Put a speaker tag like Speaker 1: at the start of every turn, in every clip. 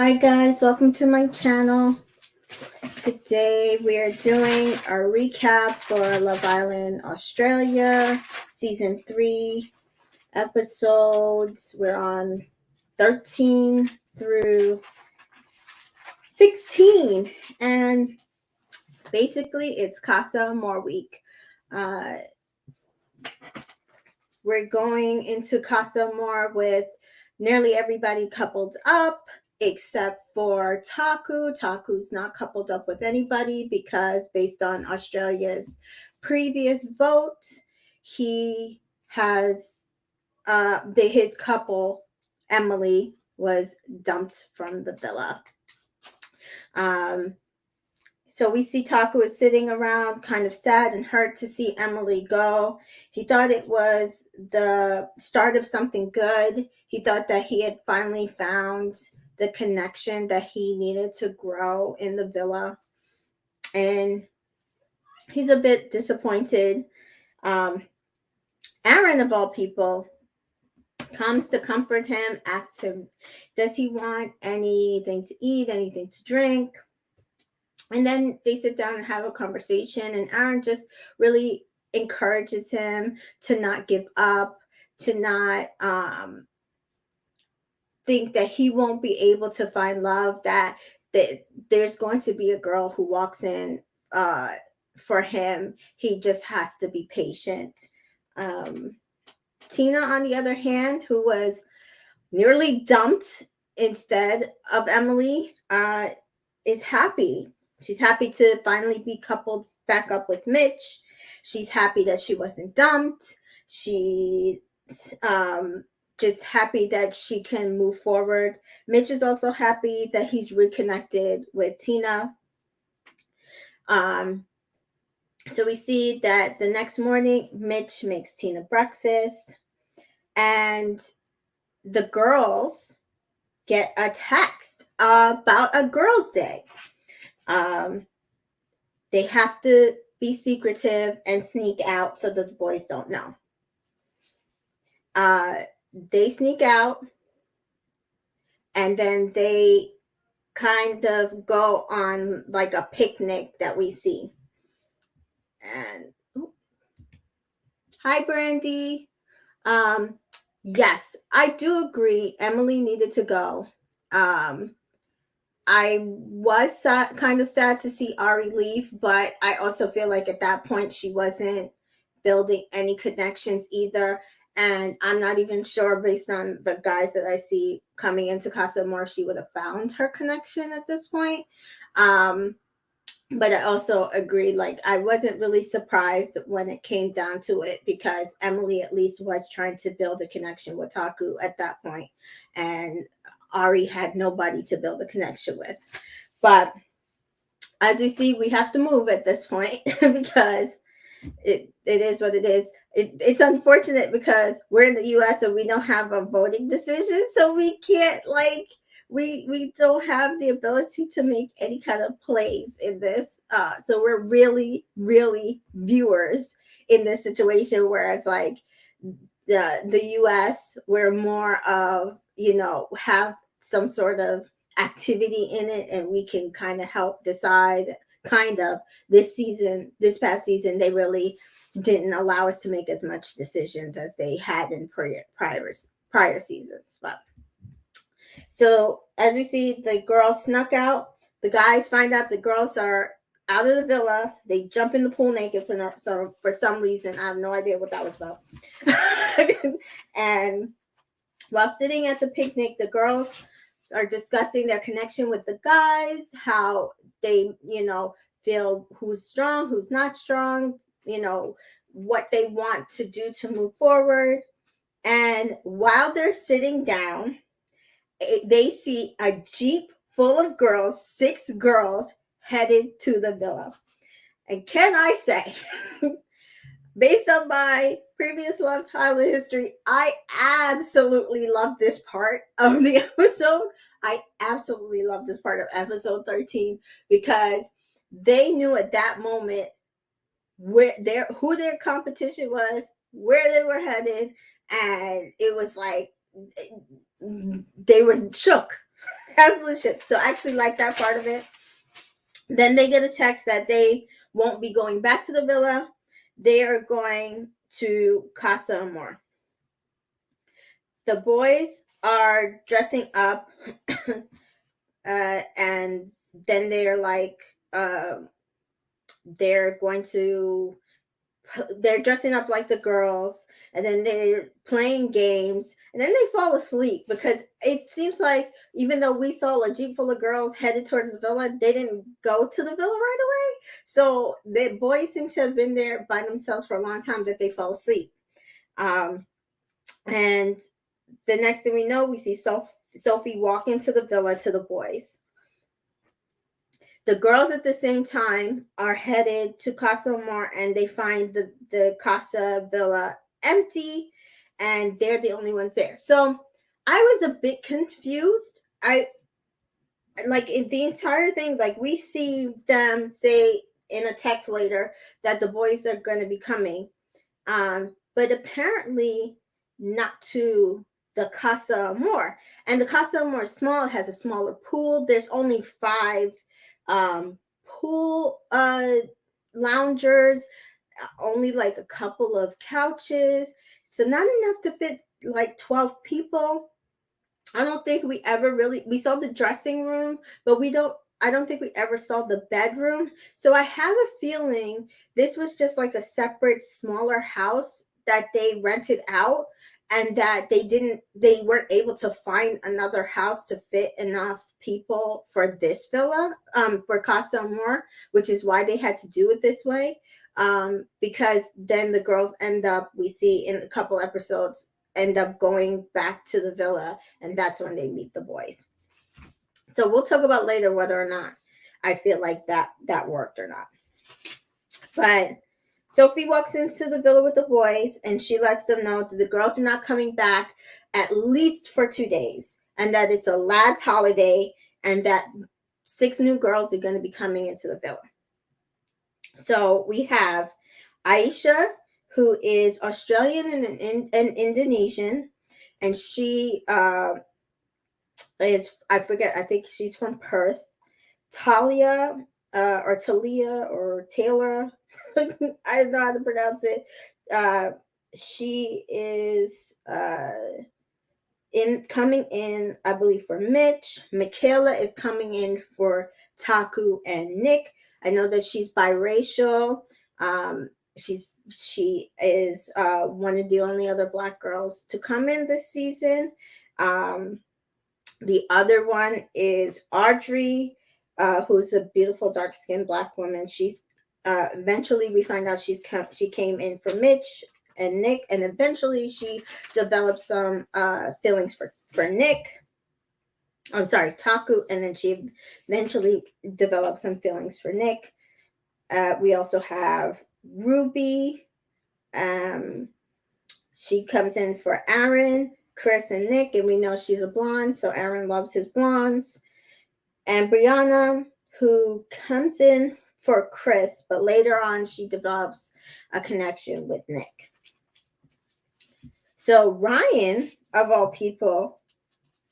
Speaker 1: Hi guys, welcome to my channel. Today we are doing our recap for Love Island Australia season 3 episodes. We're on 13 through 16 and basically it's Casa Amor week. We're going into Casa Amor with nearly everybody coupled up except for Taku. Taku's not coupled up with anybody because based on Australia's previous vote, he has his couple, Emily, was dumped from the villa. So we see Taku is sitting around kind of sad and hurt to see Emily go. He thought it was the start of something good. He thought that he had finally found the connection that he needed to grow in the villa. And he's a bit disappointed. Aaron, of all people, comes to comfort him, asks him, does he want anything to eat, anything to drink? And then they sit down and have a conversation, and Aaron just really encourages him to not give up, to not think that he won't be able to find love, that there's going to be a girl who walks in for him. He just has to be patient. Tina, on the other hand, who was nearly dumped instead of Emily, is happy. She's happy to finally be coupled back up with Mitch. She's happy that she wasn't dumped. She's just happy that she can move forward. Mitch is also happy that he's reconnected with Tina. So we see that the next morning, Mitch makes Tina breakfast, and the girls get a text about a girls' day. They have to be secretive and sneak out so that the boys don't know. They sneak out, and then they kind of go on like a picnic that we see. And hi, Brandy. Yes, I do agree. Emily needed to go. I was kind of sad to see Ari leave, but I also feel like at that point she wasn't building any connections either. And I'm not even sure, based on the guys that I see coming into Casa Amor, she would have found her connection at this point. But I also agree, like, I wasn't really surprised when it came down to it, because Emily at least was trying to build a connection with Taku at that point, and Ari had nobody to build a connection with. But as we see, we have to move at this point because it is what it is. It's unfortunate because we're in the US and we don't have a voting decision, so we can't, like, we don't have the ability to make any kind of plays in this. So we're really, really viewers in this situation, whereas like the US, we're more of, have some sort of activity in it, and we can kind of help decide. This past season, they really didn't allow us to make as much decisions as they had in prior seasons. But so as we see, the girls snuck out. The guys find out the girls are out of the villa. They jump in the pool naked for some reason. I have no idea what that was about. And while sitting at the picnic, the girls are discussing their connection with the guys, how they, feel who's strong, who's not strong, what they want to do to move forward. And while they're sitting down, they see a Jeep full of girls, 6 girls, headed to the villa. And can I say, based on my previous Love Island history, I absolutely love this part of the episode. I absolutely love this part of episode 13 because they knew at that moment who their competition was, where they were headed, and it was like they were shook. Absolute shit. So I actually like that part of it. Then they get a text that they won't be going back to the villa. They are going to Casa Amor. The boys are dressing up, and then they're like, they're going to, they're dressing up like the girls, and then they're playing games, and then they fall asleep because it seems like even though we saw a jeep full of girls headed towards the villa, they didn't go to the villa right away. So the boys seem to have been there by themselves for a long time that they fell asleep. And the next thing we know, we see Sophie walk into the villa to the boys. The girls at the same time are headed to Casa Amor, and they find the Casa Villa empty, and they're the only ones there. So I was a bit confused. I like in the entire thing, like we see them say in a text later that the boys are going to be coming, but apparently not to the Casa Amor. And the Casa Amor is small. It has a smaller pool. There's only 5 pool loungers, only like a couple of couches, so not enough to fit like 12 people. I don't think we ever really, we saw the dressing room, but I don't think we ever saw the bedroom. So I have a feeling this was just like a separate smaller house that they rented out, and that they weren't able to find another house to fit enough people for this villa, for Casa Amor, which is why they had to do it this way. Because then the girls end up, we see in a couple episodes, end up going back to the villa, and that's when they meet the boys. So we'll talk about later whether or not I feel like that worked or not. But Sophie walks into the villa with the boys, and she lets them know that the girls are not coming back at least for 2 days, and that it's a lad's holiday, and that 6 new girls are going to be coming into the villa. So we have Aisha, who is Australian and Indonesian, and she is, I forget, I think she's from Perth. Talia, or Talia, or Taylor, I don't know how to pronounce it. She is coming in, I believe, for Mitch. Michaela is coming in for Taku and Nick. I know that she's biracial. She is one of the only other Black girls to come in this season. The other one is Audrey, who's a beautiful dark-skinned Black woman. She's eventually we find out she came in for Mitch and Nick, and eventually she developed some feelings for Nick. I'm sorry, Taku, and then she eventually developed some feelings for Nick. We also have Ruby. She comes in for Aaron, Chris, and Nick, and we know she's a blonde, so Aaron loves his blondes. And Brianna, who comes in for Chris, but later on she develops a connection with Nick. So Ryan, of all people,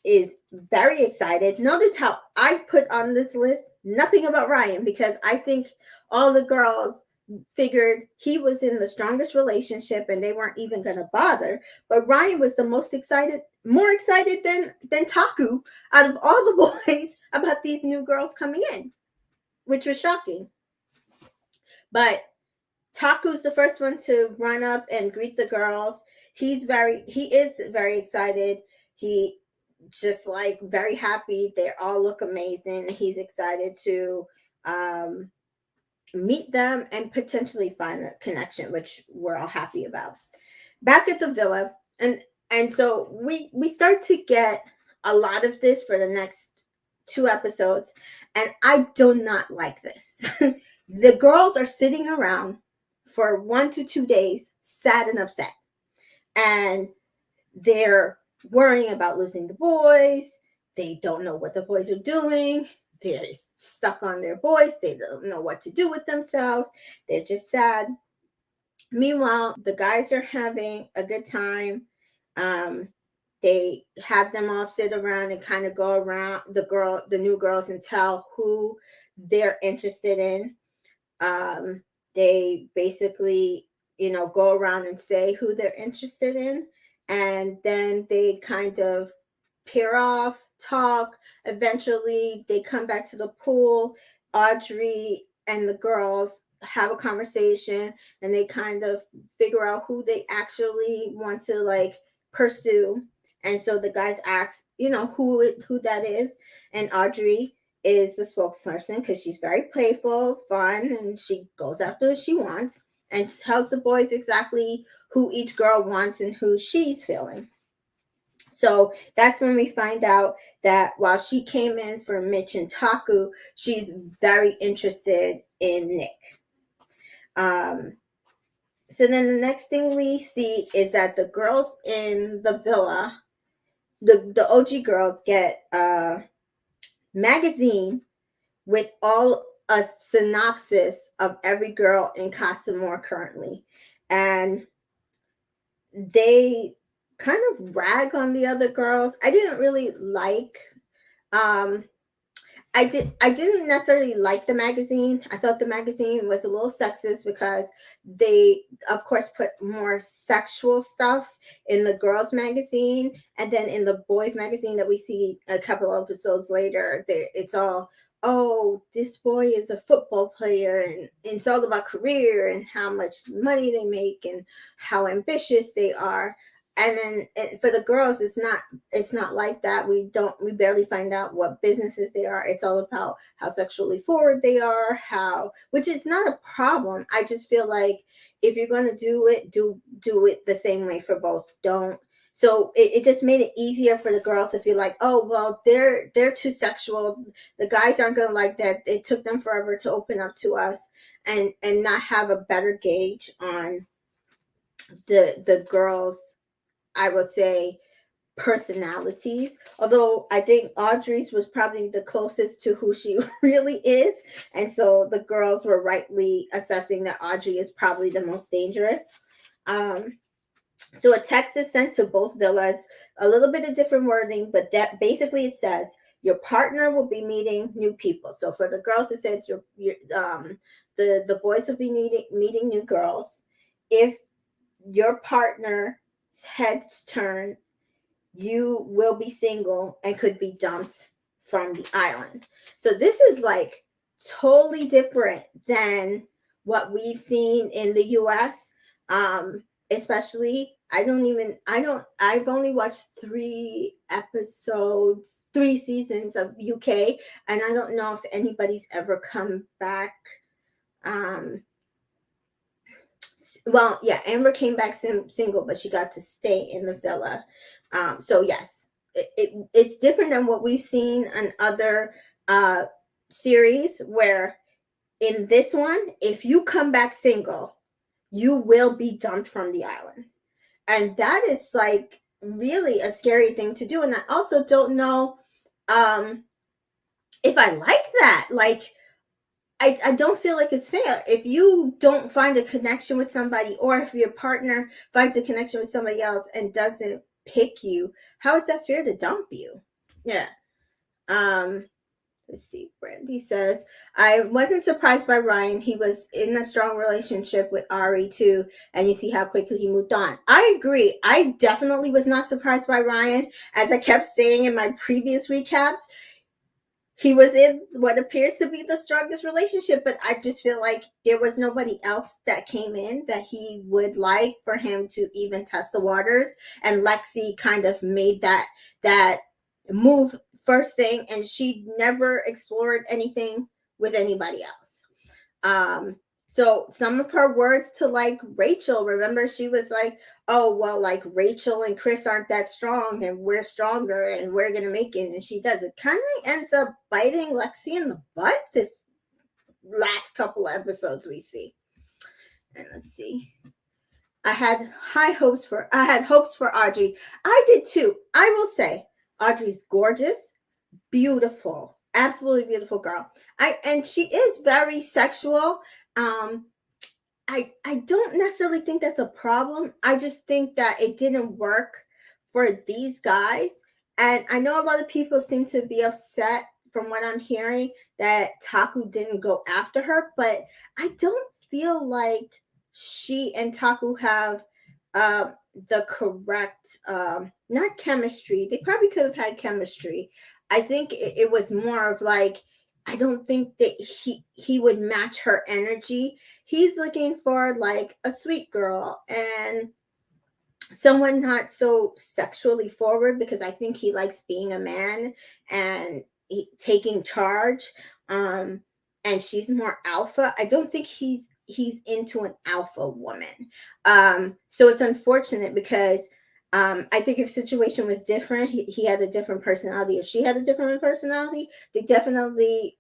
Speaker 1: is very excited. Notice how I put on this list nothing about Ryan, because I think all the girls figured he was in the strongest relationship and they weren't even going to bother. But Ryan was the most excited, more excited than Taku out of all the boys about these new girls coming in, which was shocking. But Taku's the first one to run up and greet the girls. He is very excited. He just like very happy. They all look amazing. He's excited to meet them and potentially find a connection, which we're all happy about. Back at the villa, and so we start to get a lot of this for the next 2 episodes, and I do not like this. The girls are sitting around for 1 to 2 days, sad and upset, and they're worrying about losing the boys. They don't know what the boys are doing. They're stuck on their boys. They don't know what to do with themselves. They're just sad. Meanwhile, the guys are having a good time. they have them all sit around and kind of go around the new girls, and tell who they're interested in. They basically, go around and say who they're interested in, and then they kind of pair off, talk. Eventually, they come back to the pool. Audrey and the girls have a conversation, and they kind of figure out who they actually want to like pursue. And so the guys ask, who that is, and Audrey is the spokesperson because she's very playful, fun, and she goes after what she wants and tells the boys exactly who each girl wants and who she's feeling. So that's when we find out that while she came in for Mitch and Taku, she's very interested in Nick. So then the next thing we see is that the girls in the villa, the OG girls, get a magazine with all a synopsis of every girl in Casa Amor currently. And they kind of rag on the other girls. I didn't really like I didn't necessarily like the magazine. I thought the magazine was a little sexist because they of course put more sexual stuff in the girls magazine, and then in the boys magazine that we see a couple of episodes later, it's all, oh, this boy is a football player, and it's all about career and how much money they make and how ambitious they are. And then for the girls, it's not like that. We barely find out what businesses they are. It's all about how sexually forward they are, which is not a problem. I just feel like if you're going to do it, do it the same way for both. Don't. So it just made it easier for the girls to feel like, oh, well, they're too sexual. The guys aren't going to like that. It took them forever to open up to us, and not have a better gauge on the girls, I would say, personalities. Although I think Audrey's was probably the closest to who she really is. And so the girls were rightly assessing that Audrey is probably the most dangerous. So a text is sent to both villas, a little bit of different wording, but that basically it says your partner will be meeting new people. So for the girls, it said the boys will be meeting new girls. If your partner's heads turn, you will be single and could be dumped from the island. So this is like totally different than what we've seen in the US. Especially, I've only watched 3 seasons of UK, and I don't know if anybody's ever come back. Well, yeah, Amber came back single, but she got to stay in the villa. So yes, it's different than what we've seen in other series, where in this one, if you come back single, you will be dumped from the island. And that is like really a scary thing to do. And I also don't know if I like that. Like, I don't feel like it's fair. If you don't find a connection with somebody, or if your partner finds a connection with somebody else and doesn't pick you, how is that fair to dump you? Yeah. Let's see. Brandy says, I wasn't surprised by Ryan. He was in a strong relationship with Ari too, and you see how quickly he moved on. I agree. I definitely was not surprised by Ryan. As I kept saying in my previous recaps, he was in what appears to be the strongest relationship, but I just feel like there was nobody else that came in that he would like for him to even test the waters. And Lexi kind of made that move first thing, and she never explored anything with anybody else. So some of her words to like Rachel, remember she was like, oh, well, like Rachel and Chris aren't that strong and we're stronger and we're going to make it. And she does. It kind of ends up biting Lexi in the butt this last couple of episodes we see. And let's see. I had hopes for Audrey. I did too. I will say Audrey's gorgeous, beautiful, absolutely beautiful girl. And she is very sexual. I don't necessarily think that's a problem. I just think that it didn't work for these guys, and I know a lot of people seem to be upset from what I'm hearing that Taku didn't go after her, but I don't feel like she and Taku have the correct, not chemistry. They probably could have had chemistry. I think it was more of like, I don't think that he would match her energy. He's looking for like a sweet girl and someone not so sexually forward, because I think he likes being a man and taking charge. Um, and she's more alpha. I don't think he's into an alpha woman. So it's unfortunate because I think if situation was different, he had a different personality. If she had a different personality, they definitely,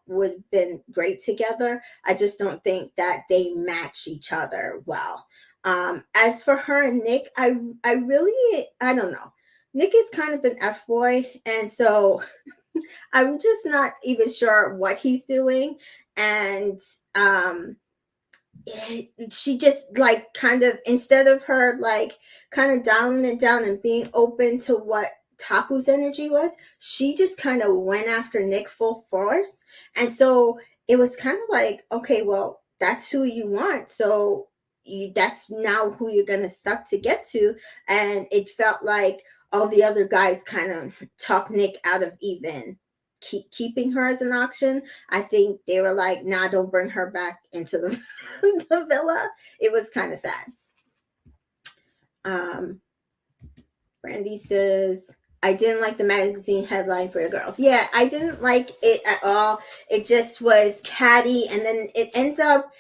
Speaker 1: would have been great together. I just don't think that they match each other well. As for her and Nick, I really, I don't know. Nick is kind of an F boy, and so I'm just not even sure what he's doing. And she just like kind of, instead of her like kind of dialing it down and being open to what Taku's energy was, she just kind of went after Nick full force. And so it was kind of like, okay, well, that's who you want. So that's now who you're going to stuck to get to. And it felt like all the other guys kind of talked Nick out of even keeping her as an option. I think they were like, nah, don't bring her back into the, the villa. It was kind of sad. Brandy says, I didn't like the magazine headline for the girls. Yeah, I didn't like it at all. It just was catty, and then it ends up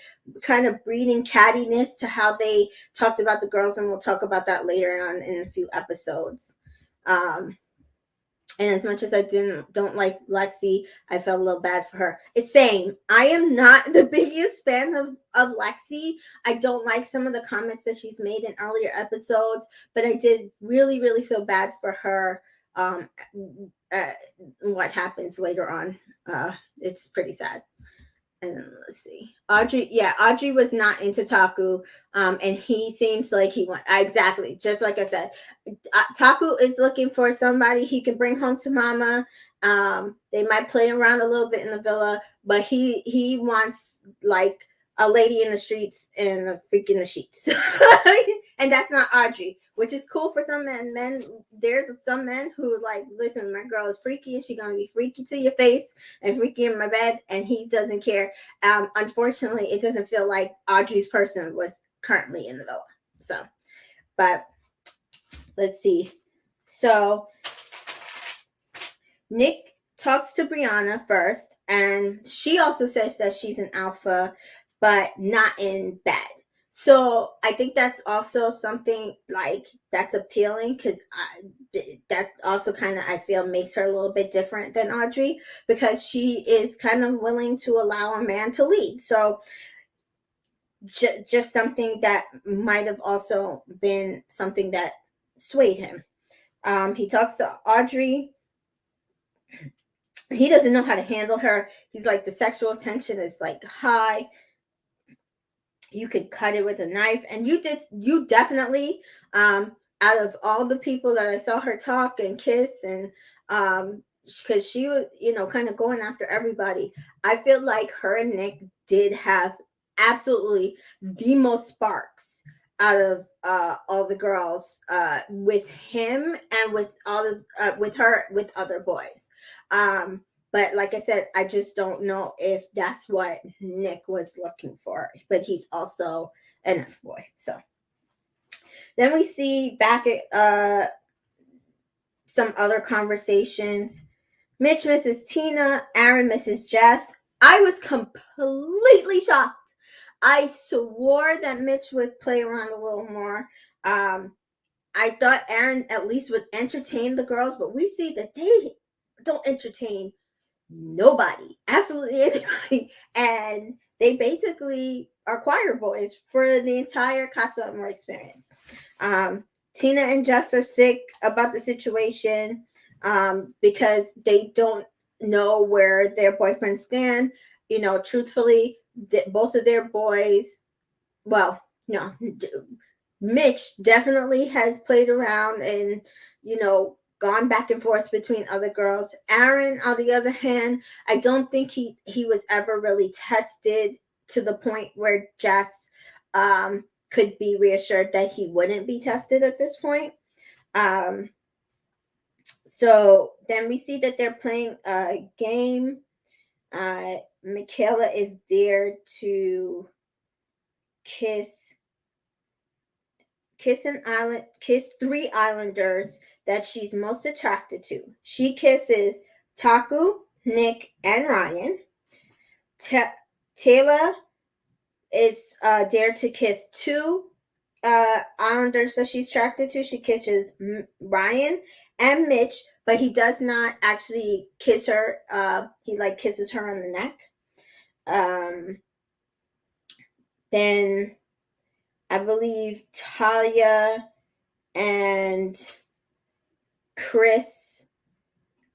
Speaker 1: kind of breeding cattiness to how they talked about the girls, and we'll talk about that later on in a few episodes. And as much as I don't like Lexi, I felt a little bad for her. It's same. I am not the biggest fan of Lexi. I don't like some of the comments that she's made in earlier episodes, but I did really, really feel bad for her. What happens later on. It's pretty sad. And let's see. Audrey was not into Taku. And he seems like he went exactly just like I said. Taku is looking for somebody he can bring home to mama. They might play around a little bit in the villa, but he wants like a lady in the streets and a freak in the sheets. And that's not Audrey, which is cool for some men. There's some men who like, listen, my girl is freaky and she's gonna be freaky to your face and freaky in my bed, and he doesn't care. Unfortunately, it doesn't feel like Audrey's person was currently in the villa. So, but let's see. So Nick talks to Brianna first, and she also says that she's an alpha, but not in bed. So I think that's also something like that's appealing, because that also kind of, I feel, makes her a little bit different than Audrey, because she is kind of willing to allow a man to lead. So just something that might have also been something that swayed him. He talks to Audrey. He doesn't know how to handle her. He's like, the sexual tension is like high. You could cut it with a knife. And you definitely, out of all the people that I saw her talk and kiss, and because she was, kind of going after everybody, I feel like her and Nick did have absolutely the most sparks out of all the girls, with him and with all the with her, with other boys. But like I said, I just don't know if that's what Nick was looking for. But he's also an F boy. So then we see back at some other conversations. Mitch misses Tina. Aaron misses Jess. I was completely shocked. I swore that Mitch would play around a little more. I thought Aaron at least would entertain the girls, but we see that they don't entertain nobody, absolutely anybody, and they basically are choir boys for the entire Casa Amor experience. Tina and Jess are sick about the situation, because they don't know where their boyfriends stand. Truthfully, both of their boys, well, no, Mitch definitely has played around and, gone back and forth between other girls. Aaron, on the other hand, I don't think he was ever really tested to the point where Jess could be reassured that he wouldn't be tested at this point. So then we see that they're playing a game. Michaela is dared to kiss three islanders that she's most attracted to. She kisses Taku, Nick, and Ryan. Taylor is dared to kiss two islanders that she's attracted to. She kisses Ryan and Mitch, but he does not actually kiss her. He kisses her on the neck. Then I believe Talia and Chris,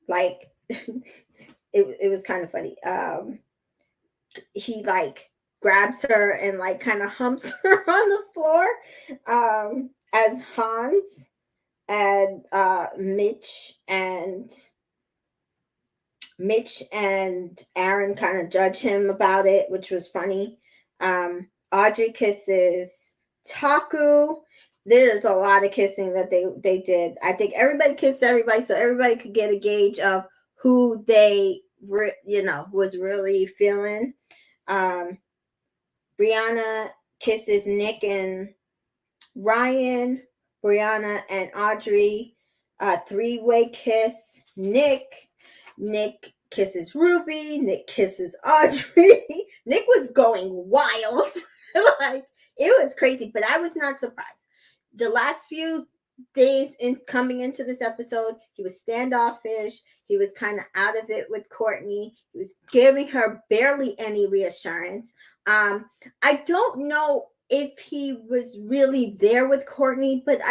Speaker 1: it was kind of funny. He grabs her and kind of humps her on the floor, as Hans and Mitch and Aaron kind of judge him about it, which was funny. Audrey kisses Taku. There's a lot of kissing that they did. I think everybody kissed everybody, so everybody could get a gauge of who they was really feeling. Brianna kisses Nick and Ryan. Brianna and Audrey, three-way kiss. Nick kisses Ruby. Nick kisses Audrey. Nick was going wild. It was crazy, but I was not surprised. The last few days coming into this episode, he was standoffish. He was kind of out of it with Courtney. He was giving her barely any reassurance. I don't know if he was really there with Courtney, but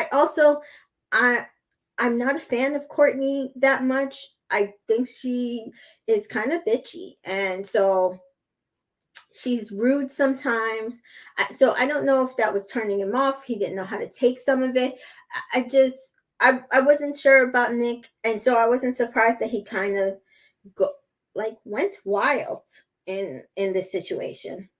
Speaker 1: I'm not a fan of Courtney that much. I think she is kind of bitchy, and so she's rude sometimes. So I don't know if that was turning him off. He didn't know how to take some of it. I wasn't sure about Nick, and so I wasn't surprised that he kind of went wild in this situation.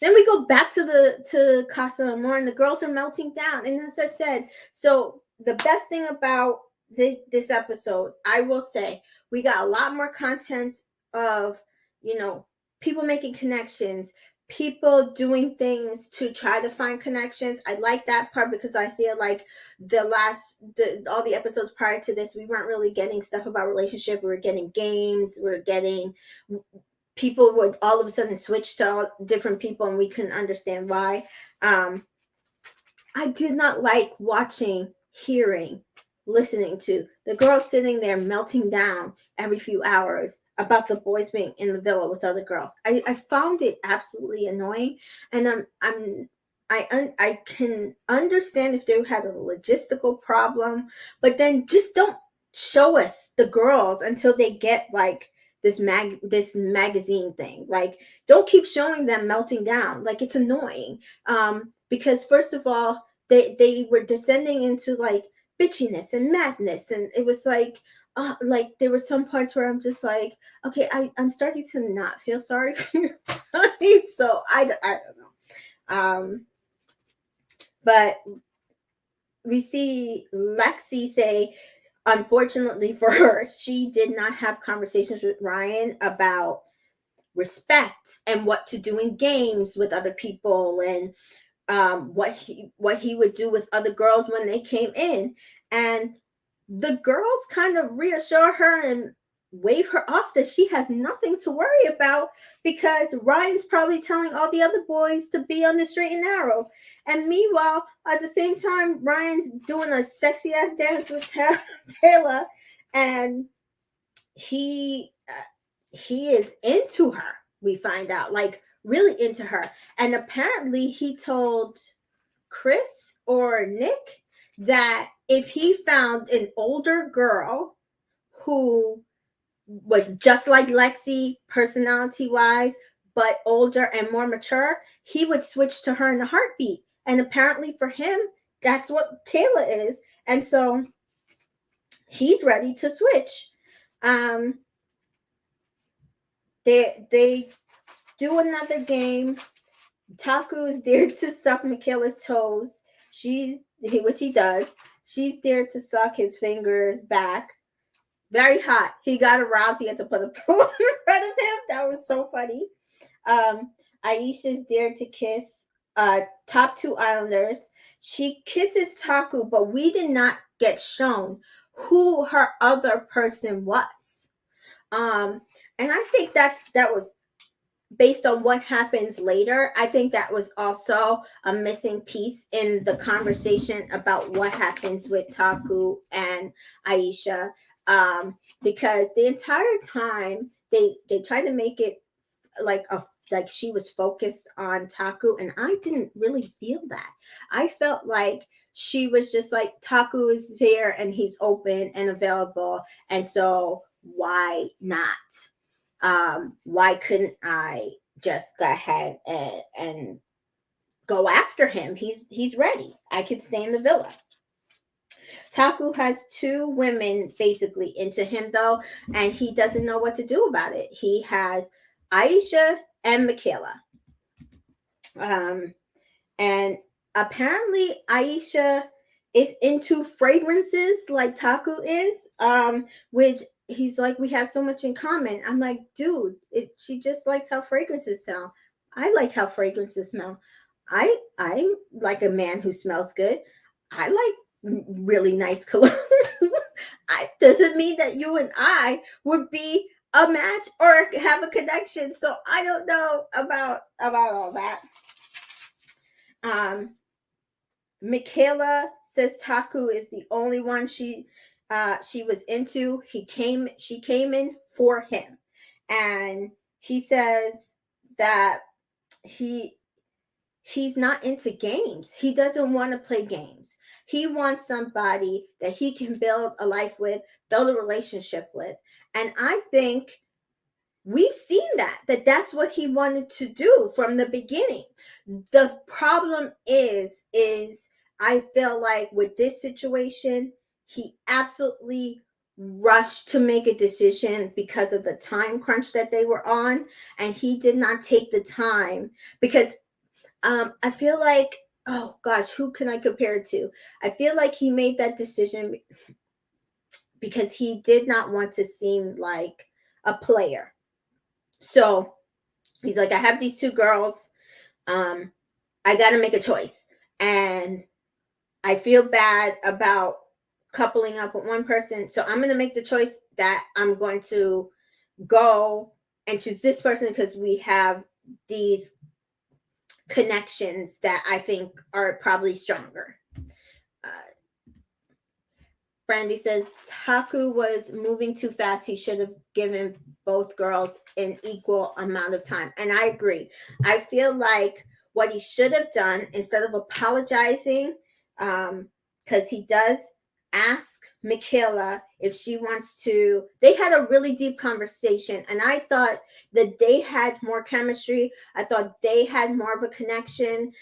Speaker 1: Then we go back to Casa Amor, and the girls are melting down. And as I said, so the best thing about this episode, I will say, we got a lot more content of, people making connections, people doing things to try to find connections. I like that part because I feel like all the episodes prior to this, we weren't really getting stuff about relationship. We were getting games. We were getting people would all of a sudden switch to all different people, and we couldn't understand why. I did not like watching, hearing, listening to the girls sitting there melting down every few hours about the boys being in the villa with other girls. I found it absolutely annoying, and I can understand if they had a logistical problem, but then just don't show us the girls until they get this magazine thing. Don't keep showing them melting down. It's annoying. Because first of all, they were descending into bitchiness and madness, and it was there were some parts where I'm just okay, I'm starting to not feel sorry for you. So I don't know. But we see Lexi say, unfortunately for her, she did not have conversations with Ryan about respect and what to do in games with other people, and what he would do with other girls when they came in. And the girls kind of reassure her and wave her off that she has nothing to worry about, because Ryan's probably telling all the other boys to be on the straight and narrow. And meanwhile, at the same time, Ryan's doing a sexy ass dance with Taylor, and he is into her. We find out, really into her. And apparently he told Chris or Nick that if he found an older girl who was just like Lexi personality wise, but older and more mature, he would switch to her in a heartbeat. And apparently for him, that's what Taylor is. And so he's ready to switch. Um, they do another game. Taku is there to suck Michaela's toes. Which he does. She's there to suck his fingers back. Very hot. He got aroused. He had to put a pillow in front of him. That was so funny. Aisha's there to kiss top two islanders. She kisses Taku, but we did not get shown who her other person was. And I think that was based on what happens later. I think that was also a missing piece in the conversation about what happens with Taku and Aisha. Because the entire time they tried to make it like she was focused on Taku, and I didn't really feel that. I felt like she was just like, Taku is there and he's open and available, and so why not? Why couldn't I just go ahead and go after him? He's ready. I could stay in the villa. Taku has two women basically into him though, and he doesn't know what to do about it. He has Aisha and Michaela. And apparently Aisha is into fragrances like Taku is, which he's like, we have so much in common. I'm like, dude, she just likes how fragrances smell. I like how fragrances smell. I'm like a man who smells good. I like really nice cologne. Doesn't mean that you and I would be a match or have a connection. So I don't know about all that. Michaela says Taku is the only one she was into. She came in for him, and he says that he's not into games. He doesn't want to play games. He wants somebody that he can build a life with, build a relationship with. And I think we've seen that's what he wanted to do from the beginning. The problem is I feel like with this situation, he absolutely rushed to make a decision because of the time crunch that they were on, and he did not take the time because I feel like, oh gosh, who can I compare it to? I feel like he made that decision because he did not want to seem like a player. So he's like, I have these two girls. I got to make a choice. And I feel bad about coupling up with one person. So I'm going to make the choice that I'm going to go and choose this person because we have these connections that I think are probably stronger. Brandy says Taku was moving too fast. He should have given both girls an equal amount of time. And I agree. I feel like what he should have done, instead of apologizing, because he does ask Michaela if she wants to. They had a really deep conversation, and I thought that they had more chemistry. I thought they had more of a connection.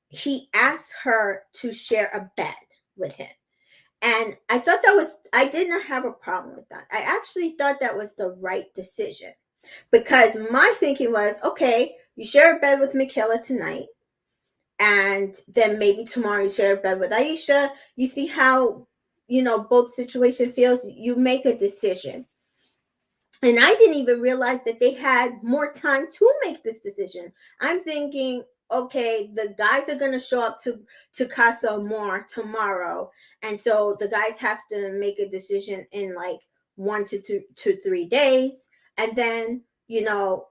Speaker 1: He asked her to share a bed with him. And I thought I did not have a problem with that. I actually thought that was the right decision, because my thinking was, okay, you share a bed with Michaela tonight, and then maybe tomorrow you share a bed with Aisha. You see how, both situation feels. You make a decision. And I didn't even realize that they had more time to make this decision. I'm thinking, okay, the guys are going to show up to Casa Amor tomorrow. And so the guys have to make a decision in like 1 to 3 days. And then, he'll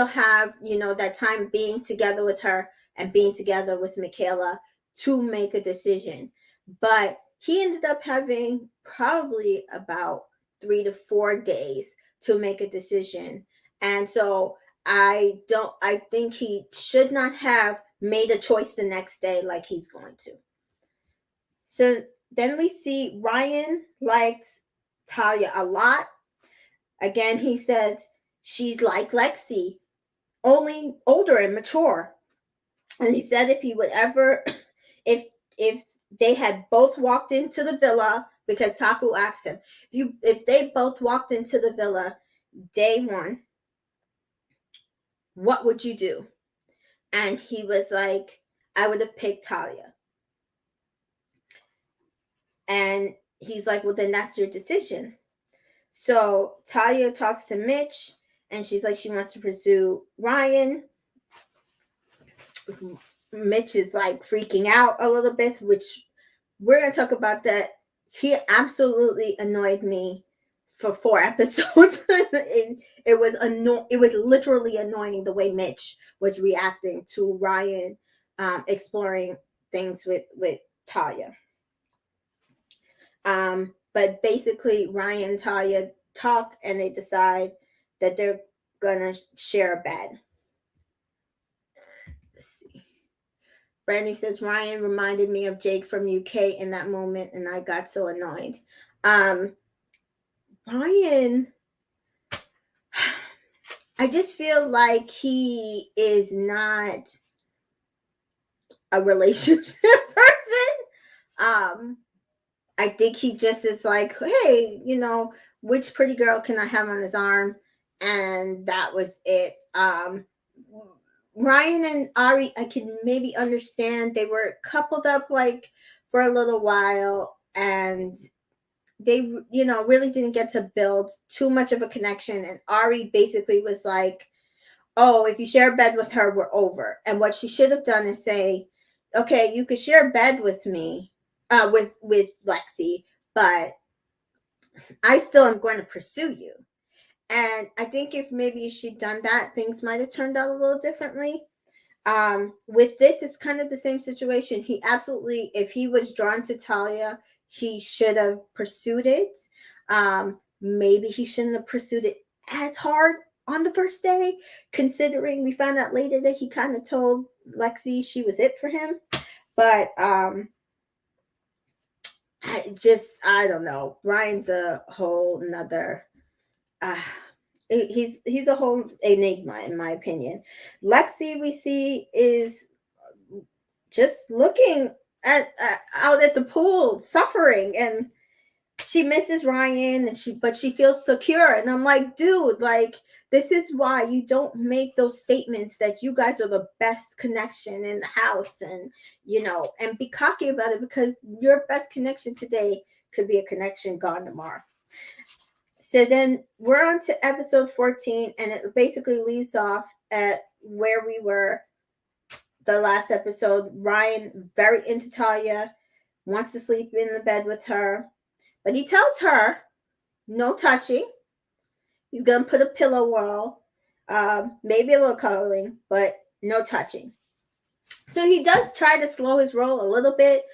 Speaker 1: have, that time being together with her and being together with Michaela to make a decision. But he ended up having probably about 3 to 4 days to make a decision. And so I think he should not have made a choice the next day like he's going to. So then we see Ryan likes Talia a lot. Again, he says she's like Lexi, only older and mature. And he said if he would ever, if they had both walked into the villa, because Taku asked him, if they both walked into the villa day one, what would you do? And he was like, I would have picked Talia. And he's like, well, then that's your decision. So Talia talks to Mitch, and she's like, she wants to pursue Ryan. Mitch is like freaking out a little bit, which we're going to talk about that. He absolutely annoyed me for 4 episodes. It was literally annoying the way Mitch was reacting to Ryan exploring things with Talia. But basically, Ryan and Talia talk, and they decide that they're gonna share a bed. Let's see. Brandy says Ryan reminded me of Jake from UK in that moment, and I got so annoyed. Ryan, I just feel like he is not a relationship person. I think he just is like, hey, which pretty girl can I have on his arm? And that was it. Ryan and Ari, I can maybe understand. They were coupled up like for a little while, and they, really didn't get to build too much of a connection. And Ari basically was like, oh, if you share a bed with her, we're over. And what she should have done is say, okay, you could share a bed with me, with Lexi, but I still am going to pursue you. And I think if maybe she'd done that, things might have turned out a little differently. With this, it's kind of the same situation. He absolutely, if he was drawn to Talia, he should have pursued it. Maybe he shouldn't have pursued it as hard on the first day, considering we found out later that he kind of told Lexi she was it for him. But I don't know. Ryan's a whole nother. He's a whole enigma, in my opinion. Lexi, we see, is just looking out at the pool, suffering, and she misses Ryan, but she feels secure. And I'm like, dude, like, this is why you don't make those statements that you guys are the best connection in the house, and and be cocky about it, because your best connection today could be a connection gone tomorrow. So then we're on to episode 14, and it basically leaves off at where we were the last episode. Ryan, very into Talia, wants to sleep in the bed with her, but he tells her no touching. He's going to put a pillow wall, maybe a little cuddling, but no touching. So he does try to slow his roll a little bit.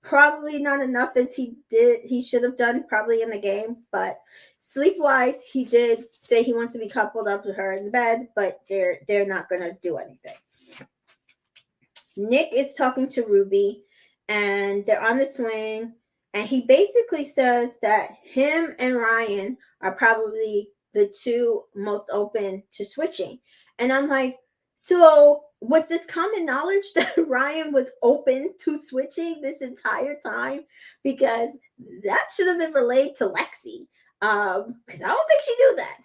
Speaker 1: Probably not enough as he should have done probably in the game, but sleep-wise, he did say he wants to be coupled up with her in the bed, but they're not going to do anything. Nick is talking to Ruby, and they're on the swing, and he basically says that him and Ryan are probably the two most open to switching. And I'm like, so was this common knowledge that Ryan was open to switching this entire time? Because that should have been relayed to Lexi. Because I don't think she knew that.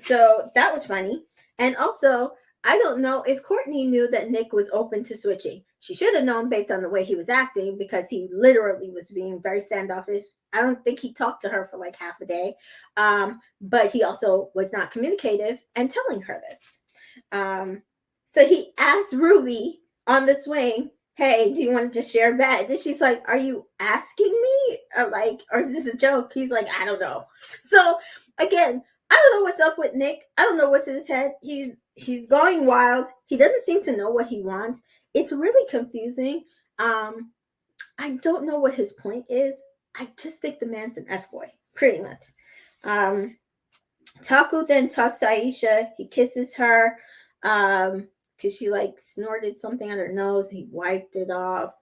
Speaker 1: So that was funny. And also, I don't know if Courtney knew that Nick was open to switching. She should have known based on the way he was acting, because he literally was being very standoffish. I don't think he talked to her for like half a day. But he also was not communicative and telling her this. So he asked Ruby on the swing, hey, do you want to just share a bed? And she's like, are you asking me? Or is this a joke? He's like, I don't know. So again, I don't know what's up with Nick. I don't know what's in his head. He's going wild. He doesn't seem to know what he wants. It's really confusing. I don't know what his point is. I just think the man's an F-boy, pretty much. Taku then talks to Aisha. He kisses her because she like snorted something on her nose. He wiped it off.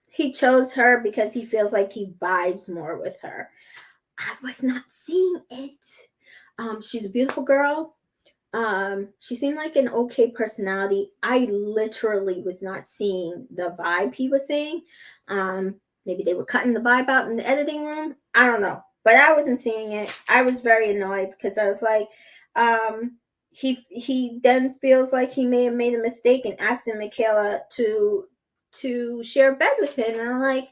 Speaker 1: He chose her because he feels like he vibes more with her. I was not seeing it. She's a beautiful girl. She seemed like an okay personality. I literally was not seeing the vibe he was saying. Maybe they were cutting the vibe out in the editing room. I don't know, but I wasn't seeing it. I was very annoyed because I was like, he then feels like he may have made a mistake in asking Michaela to share a bed with him, and I'm like,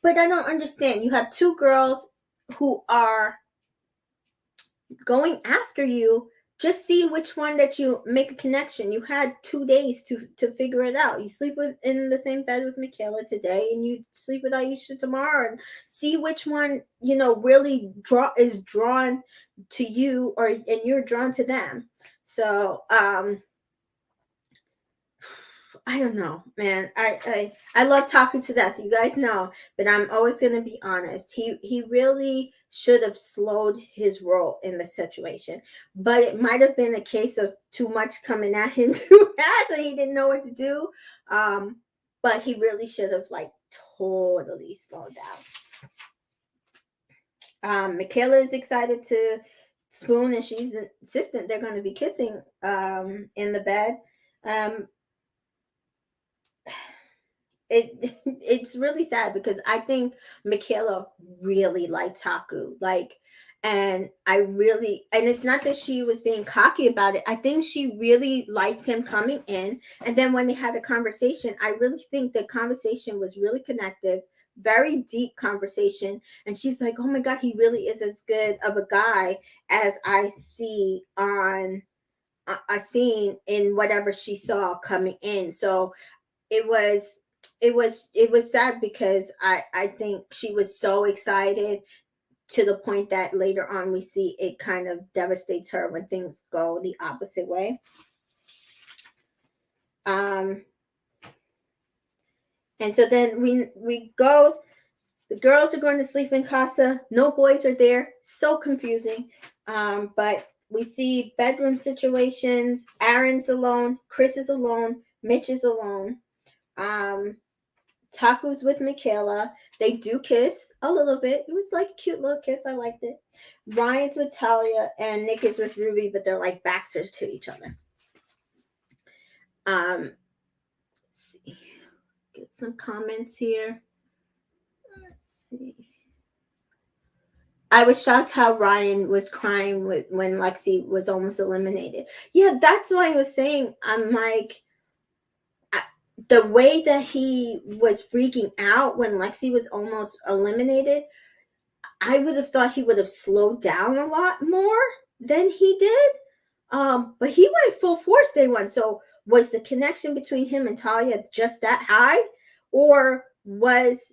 Speaker 1: but I don't understand. You have two girls who are going after you. Just see which one that you make a connection. You had 2 days to figure it out. You sleep in the same bed with Michaela today, and you sleep with Aisha tomorrow, and see which one really is drawn to you, and you're drawn to them. So I don't know, man. I love Taku to death. You guys know, but I'm always gonna be honest. He really should have slowed his roll in the situation. But it might have been a case of too much coming at him too fast, and he didn't know what to do. But he really should have totally slowed down. Michaela is excited to spoon, and she's insistent they're going to be kissing in the bed. It's really sad because I think Michaela really liked Taku. And it's not that she was being cocky about it. I think she really liked him coming in. And then when they had a conversation, I really think the conversation was really connective, very deep conversation. And she's like, oh my God, he really is as good of a guy as I see on a scene in whatever she saw coming in. So it was sad because I think she was so excited to the point that later on we see it kind of devastates her when things go the opposite way. And so then we go, the girls are going to sleep in casa, no boys are there, so confusing. But we see bedroom situations. Aaron's alone, Chris is alone, Mitch is alone. Taku's with Michaela. They do kiss a little bit. It was like a cute little kiss. I liked it. Ryan's with Talia and Nick is with Ruby, but they're like backs to each other. Let's see. Get some comments here. Let's see. I was shocked how Ryan was crying when Lexi was almost eliminated. Yeah, that's what I was saying. I'm like, the way that he was freaking out when Lexi was almost eliminated, I would have thought he would have slowed down a lot more than he did. But he went full force day one. So was the connection between him and Talia just that high? Or was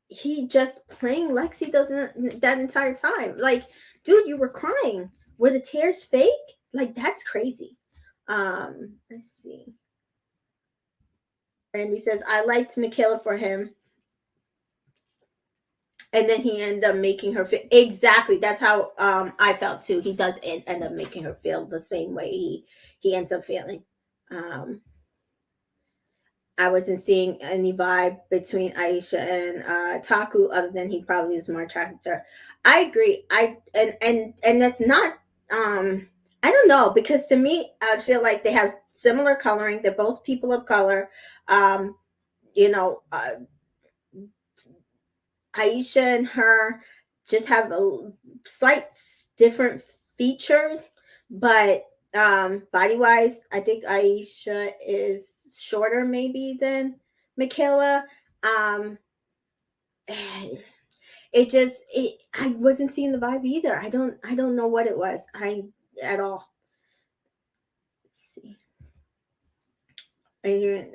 Speaker 1: he just playing Lexi that entire time? Like, dude, you were crying. Were the tears fake? Like, that's crazy. Let's see. Randy says, I liked Michaela for him. And then he ended up making her feel exactly. That's how I felt too. He does end up making her feel the same way he ends up feeling. I wasn't seeing any vibe between Aisha and Taku other than he probably is more attracted to her. I agree. And that's not I don't know, because to me I feel like they have similar coloring. They're both people of color. Aisha and her just have a slight different features, but body wise, I think Aisha is shorter maybe than Michaela. I wasn't seeing the vibe either. I don't know what it was. At all. Let's see. Adrian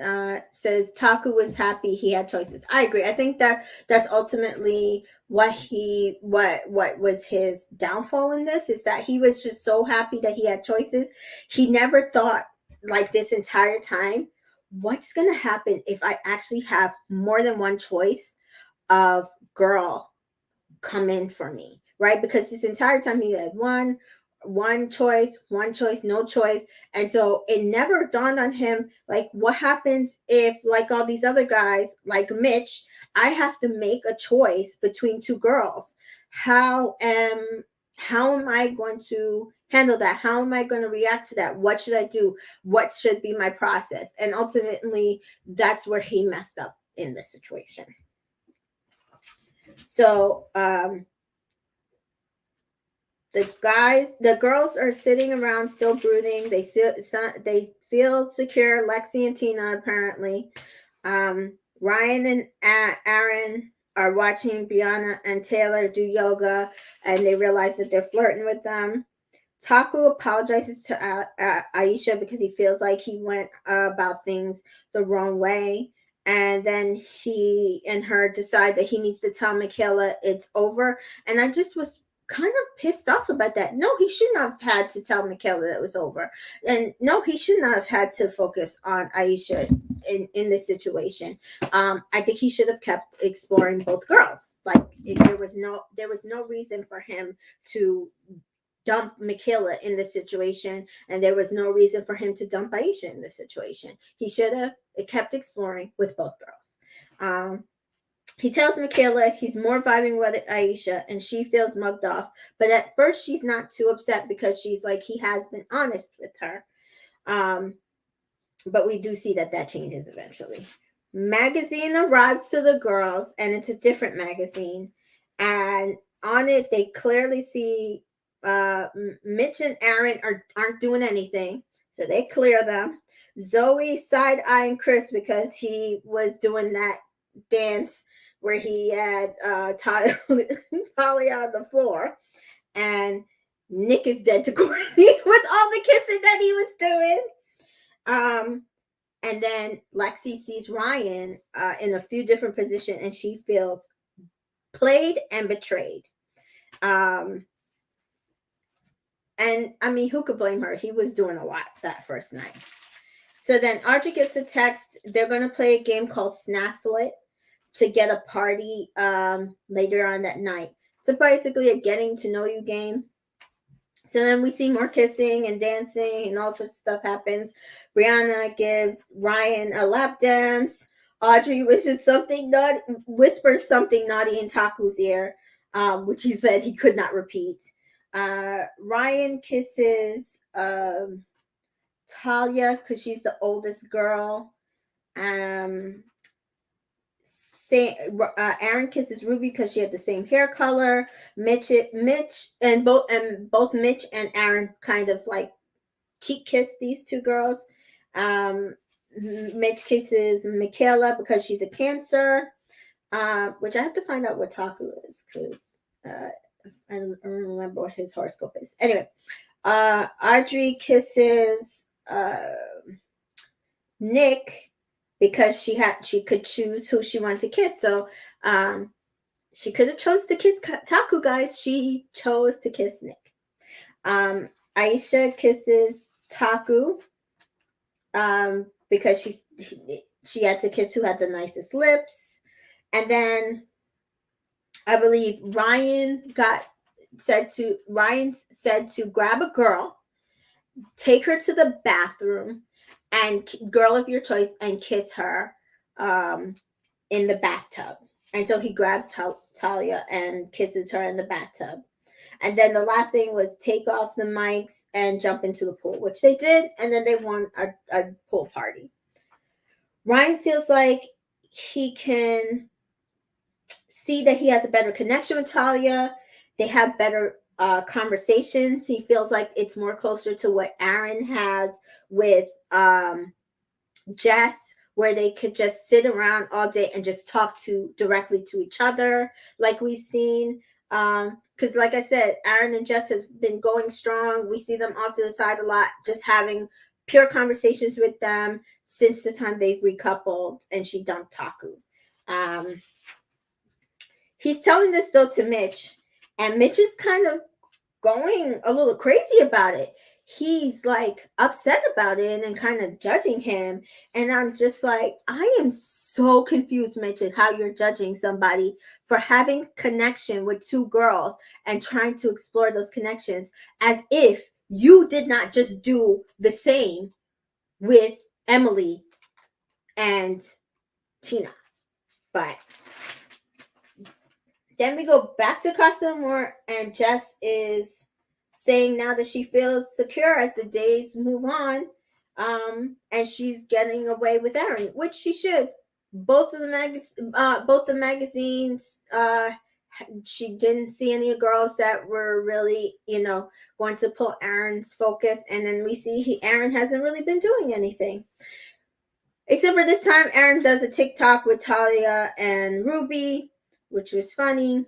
Speaker 1: says Taku was happy he had choices. I agree. I think that's ultimately what was his downfall in this, is that he was just so happy that he had choices. He never thought, like, this entire time, what's going to happen if I actually have more than one choice of girl come in for me, right? Because this entire time he had one choice, no choice. And so it never dawned on him, like, what happens if, like all these other guys, like Mitch, I have to make a choice between two girls. How am I going to handle that? How am I going to react to that? What should I do? What should be my process? And ultimately, that's where he messed up in this situation. So, the girls are sitting around still brooding. They feel secure. Lexi and Tina, apparently. Ryan and Aaron are watching Brianna and Taylor do yoga, and they realize that they're flirting with them. Taku apologizes to Aisha because he feels like he went about things the wrong way. And then he and her decide that he needs to tell Michaela it's over. And I just was kind of pissed off about that. No, he should not have had to tell Michaela that it was over. And no, he should not have had to focus on Aisha in this situation. I think he should have kept exploring both girls. Like there was no reason for him to dump Michaela in this situation, and there was no reason for him to dump Aisha in this situation. He should have kept exploring with both girls. He tells Michaela he's more vibing with Aisha, and she feels mugged off. But at first, she's not too upset because she's like, he has been honest with her. But we do see that changes eventually. Magazine arrives to the girls, and it's a different magazine. And on it, they clearly see Mitch and Aaron aren't doing anything, so they clear them. Zoe side-eyeing Chris because he was doing that dance where he had Polly on the floor, and Nick is dead to Courtney with all the kissing that he was doing. And then Lexi sees Ryan in a few different positions, and she feels played and betrayed. And I mean, who could blame her? He was doing a lot that first night. So then Audrey gets a text. They're going to play a game called Snafflet to get a party later on that night. So basically a getting to know you game. So then we see more kissing and dancing and all sorts of stuff happens. Brianna gives Ryan a lap dance. Audrey whispers something naughty in Taku's ear, which he said he could not repeat. Ryan kisses Talia because she's the oldest girl. Aaron kisses Ruby because she had the same hair color. Mitch and both Mitch and Aaron kind of like cheek kiss these two girls. Mitch kisses Michaela because she's a Cancer, which I have to find out what Taku is because I don't remember what his horoscope is. Anyway, Audrey kisses Nick because she could choose who she wanted to kiss. So she could have chose to kiss Taku, guys. She chose to kiss Nick. Aisha kisses Taku because she had to kiss who had the nicest lips. And then I believe Ryan said to grab a girl, take her to the bathroom, and girl of your choice, and kiss her in the bathtub. And so he grabs Talia and kisses her in the bathtub. And then the last thing was take off the mics and jump into the pool, which they did. And then they won a pool party. Ryan feels like he can see that he has a better connection with Talia. They have better conversations. He feels like it's more closer to what Aaron has with Jess, where they could just sit around all day and just talk directly to each other, like we've seen. Because like I said, Aaron and Jess have been going strong. We see them off to the side a lot, just having pure conversations with them since the time they've recoupled and she dumped Taku. He's telling this though to Mitch, and Mitch is kind of going a little crazy about it. He's like upset about it and kind of judging him. And I'm just like, I am so confused, Mitch, at how you're judging somebody for having connection with two girls and trying to explore those connections as if you did not just do the same with Emily and Tina. But then we go back to Casa Amor, and Jess is saying now that she feels secure as the days move on, and she's getting away with Aaron, which she should. Both the magazines, she didn't see any girls that were really, going to pull Aaron's focus. And then we see Aaron hasn't really been doing anything. Except for this time, Aaron does a TikTok with Talia and Ruby, which was funny.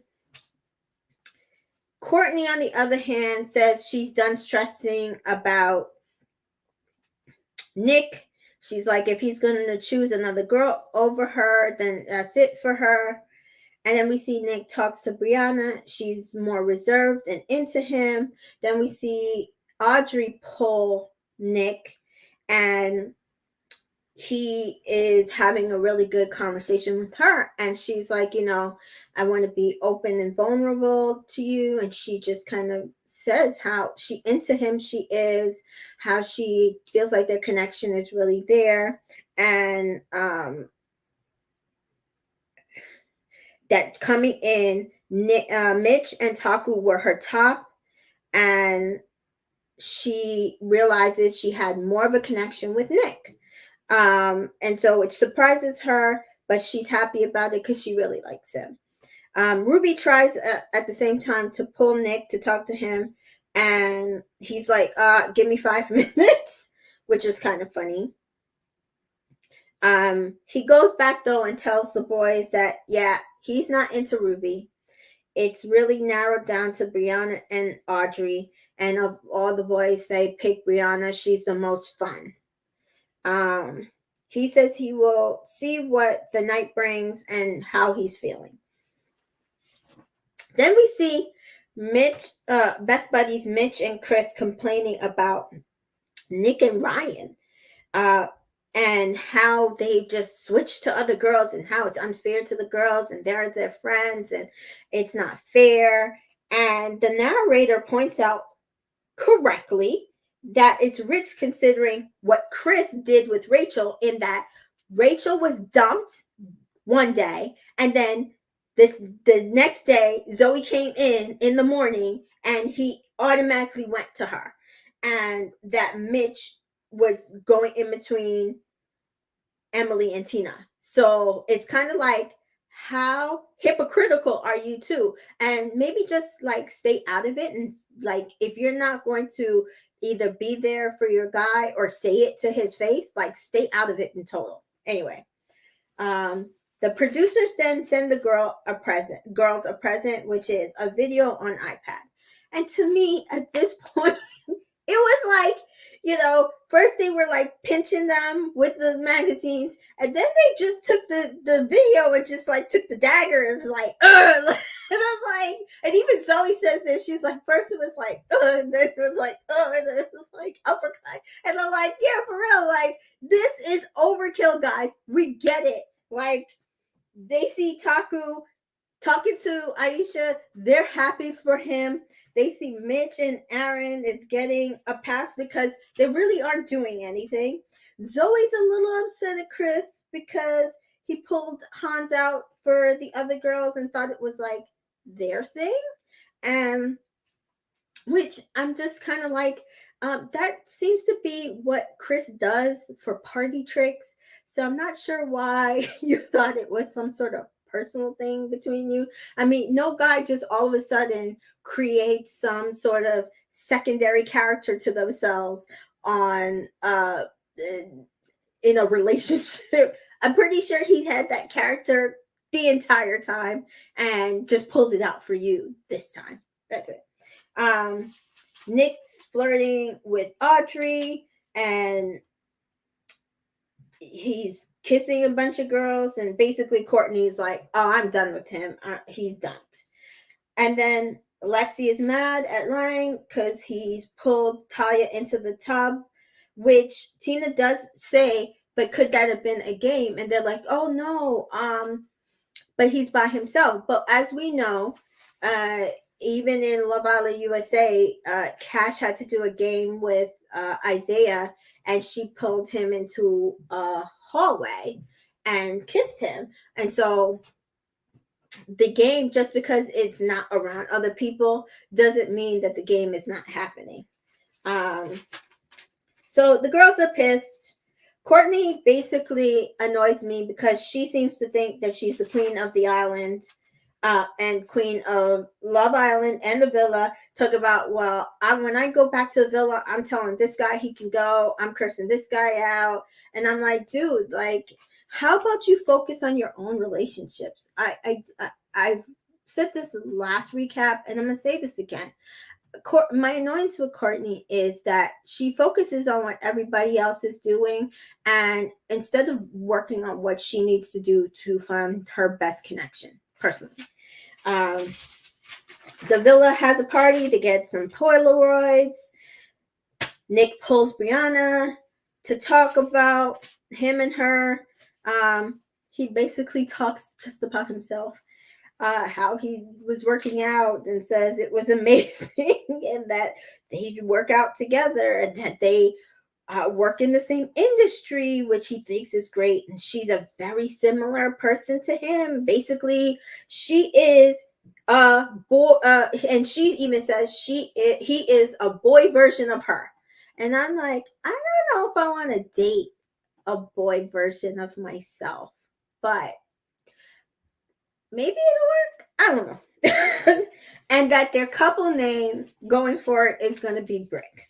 Speaker 1: Courtney, on the other hand, says she's done stressing about Nick. She's like, if he's going to choose another girl over her, then that's it for her. And then we see Nick talks to Brianna. She's more reserved and into him. Then we see Audrey pull Nick, and he is having a really good conversation with her. And she's like, I want to be open and vulnerable to you. And she just kind of says how into him she is, how she feels like their connection is really there. And that coming in, Mitch and Taku were her top, and she realizes she had more of a connection with Nick. And so it surprises her, but she's happy about it because she really likes him. Ruby tries at the same time to pull Nick to talk to him, and he's like, give me 5 minutes, which is kind of funny. He goes back though and tells the boys that, yeah, he's not into Ruby. It's really narrowed down to Brianna and Audrey, and of all the boys say pick Brianna, she's the most fun. He says he will see what the night brings and how he's feeling. Then we see Mitch, best buddies Mitch and Chris complaining about Nick and Ryan, and how they just switched to other girls and how it's unfair to the girls and they're their friends and it's not fair. And the narrator points out correctly that it's rich considering what Chris did with Rachel, in that Rachel was dumped one day, and then the next day Zoe came in the morning and he automatically went to her, and that Mitch was going in between Emily and Tina. So it's kind of like, how hypocritical are you too? And maybe just like stay out of it, and like if you're not going to either be there for your guy or say it to his face, like stay out of it in total. Anyway, the producers then send the girls a present, which is a video on iPad. And to me, at this point, it was like, first they were like pinching them with the magazines, and then they just took the video and just like took the dagger and was like, ugh. And I was like, and even Zoe says this, she's like, first it was like, ugh, and then it was like, oh, and then it was like uppercut. And I'm like, yeah, for real, like, this is overkill, guys. We get it. Like, they see Taku talking to Aisha, they're happy for him. They see Mitch and Aaron is getting a pass because they really aren't doing anything. Zoe's a little upset at Chris because he pulled Hans out for the other girls and thought it was like their thing. And which I'm just kind of like, that seems to be what Chris does for party tricks. So I'm not sure why you thought it was some sort of personal thing between you. I mean, no guy just all of a sudden creates some sort of secondary character to themselves on in a relationship. I'm pretty sure he's had that character the entire time and just pulled it out for you this time. That's it. Nick's flirting with Audrey, and he's kissing a bunch of girls, and basically Courtney's like, oh, I'm done with him. He's done. And then Lexi is mad at Ryan because he's pulled Talia into the tub, which Tina does say, but could that have been a game? And they're like, oh no, but he's by himself. But as we know, even in Love Island USA, Cash had to do a game with Isaiah, and she pulled him into a hallway and kissed him. And so the game, just because it's not around other people, doesn't mean that the game is not happening. So the girls are pissed. Courtney basically annoys me because she seems to think that she's the queen of the island, and queen of Love Island and the villa. Talk about, well, when I go back to the villa, I'm telling this guy he can go. I'm cursing this guy out. And I'm like, dude, like, how about you focus on your own relationships? I've said this last recap, and I'm going to say this again. My annoyance with Courtney is that she focuses on what everybody else is doing, and instead of working on what she needs to do to find her best connection personally. The villa has a party. They get some Polaroids. Nick pulls Brianna to talk about him and her. He basically talks just about himself. How he was working out, and says it was amazing and that they work out together, and that they work in the same industry, which he thinks is great. And she's a very similar person to him. Basically, she is a boy, and she even says he is a boy version of her. And I'm like, I don't know if I want to date a boy version of myself, but maybe it'll work. I don't know. And that their couple name going forward is going to be Brick.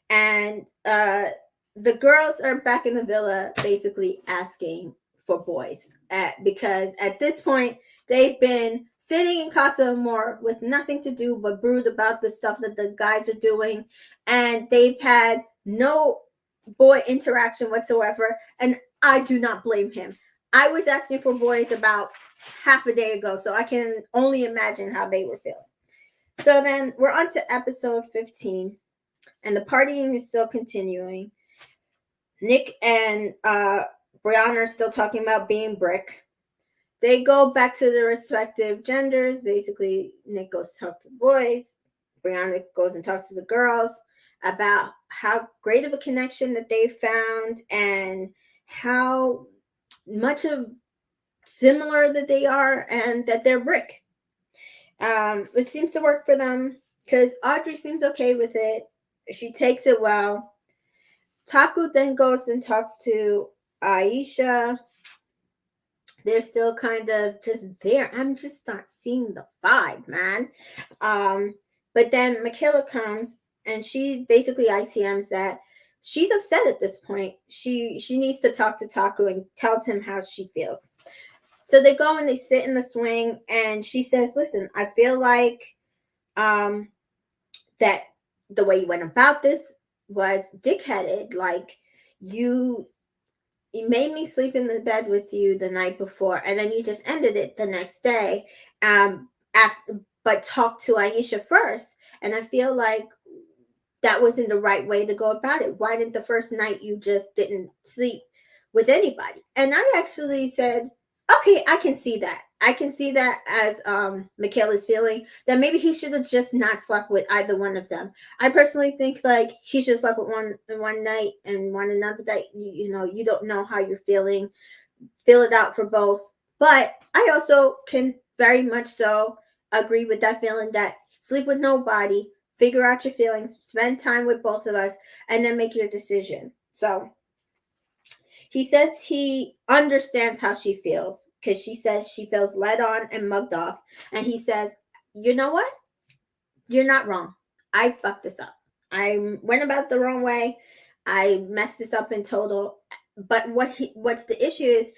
Speaker 1: And the girls are back in the villa basically asking for boys, because at this point they've been sitting in Casa Amor with nothing to do but brood about the stuff that the guys are doing, and they've had no boy interaction whatsoever. And I do not blame him. I was asking for boys about half a day ago, so I can only imagine how they were feeling. So then we're on to episode 15, and the partying is still continuing. Nick and Brianna are still talking about being Brick. They go back to their respective genders. Basically, Nick goes to talk to the boys. Brianna goes and talks to the girls about how great of a connection that they found, and how much of similar that they are, and that they're Brick. Which seems to work for them, because Audrey seems okay with it. She takes it well. Taku then goes and talks to Aisha. They're still kind of just there. I'm just not seeing the vibe, man. But then Michaela comes, and she basically ITMs that she's upset at this point. She needs to talk to Taku and tells him how she feels. So they go and they sit in the swing, and she says, listen, I feel like that the way you went about this was dickheaded. Like, you made me sleep in the bed with you the night before, and then you just ended it the next day. But talk to Aisha first. And I feel like that wasn't the right way to go about it. Why didn't the first night you just didn't sleep with anybody? And I actually said, okay, I can see that. I can see that as Michaela's feeling, that maybe he should have just not slept with either one of them. I personally think like he should slept with one night and one another night. You know, you don't know how you're feeling. Feel it out for both. But I also can very much so agree with that feeling, that sleep with nobody, figure out your feelings, spend time with both of us, and then make your decision. So he says he understands how she feels, because she says she feels led on and mugged off. And he says, you know what? You're not wrong. I fucked this up. I went about the wrong way. I messed this up in total. But what's the issue is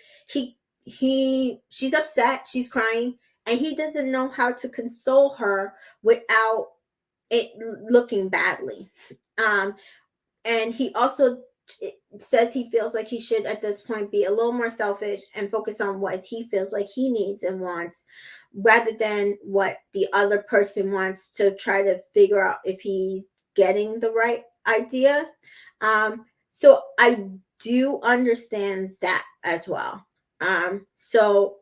Speaker 1: she's upset, she's crying, and he doesn't know how to console her without it looking badly. And he also says he feels like he should at this point be a little more selfish and focus on what he feels like he needs and wants, rather than what the other person wants, to try to figure out if he's getting the right idea. So I do understand that as well. So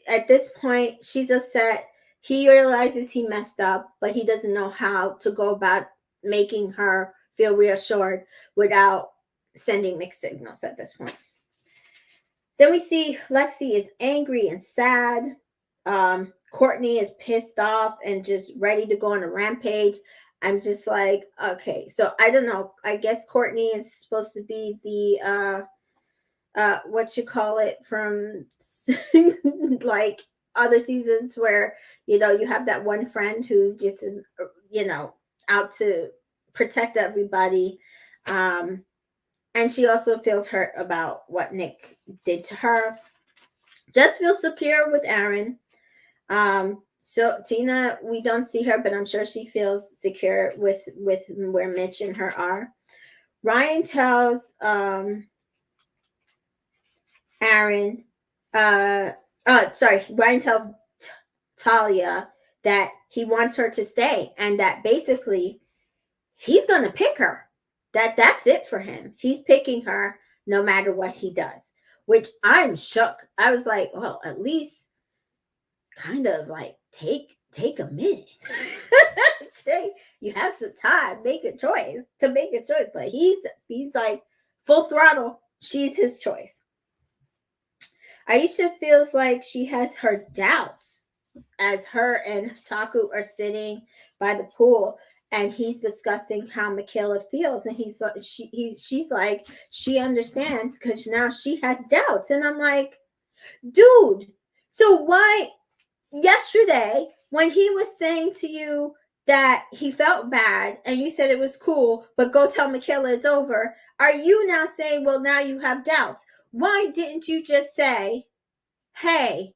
Speaker 1: at this point, she's upset. He realizes he messed up, but he doesn't know how to go about making her feel reassured without sending mixed signals at this point. Then we see Lexi is angry and sad. Courtney is pissed off and just ready to go on a rampage. I'm just like, okay, so I don't know. I guess Courtney is supposed to be the what you call it from like other seasons where you have that one friend who just is out to protect everybody. And she also feels hurt about what Nick did to her. Just feels secure with Aaron. So Tina, we don't see her, but I'm sure she feels secure with where Mitch and her are. Ryan tells Aaron, Ryan tells Talia that he wants her to stay and that basically he's going to pick her. That's it for him. He's picking her no matter what he does, which I'm shook. I was like, well, at least kind of like take a minute. You have some time, make a choice, but he's like full throttle. She's his choice. Aisha feels like she has her doubts as her and Taku are sitting by the pool and he's discussing how Michaela feels, and she's like she understands because now she has doubts, and I'm like, dude, so why yesterday when he was saying to you that he felt bad and you said it was cool, but go tell Michaela it's over, are you now saying, well, now you have doubts? Why didn't you just say, hey,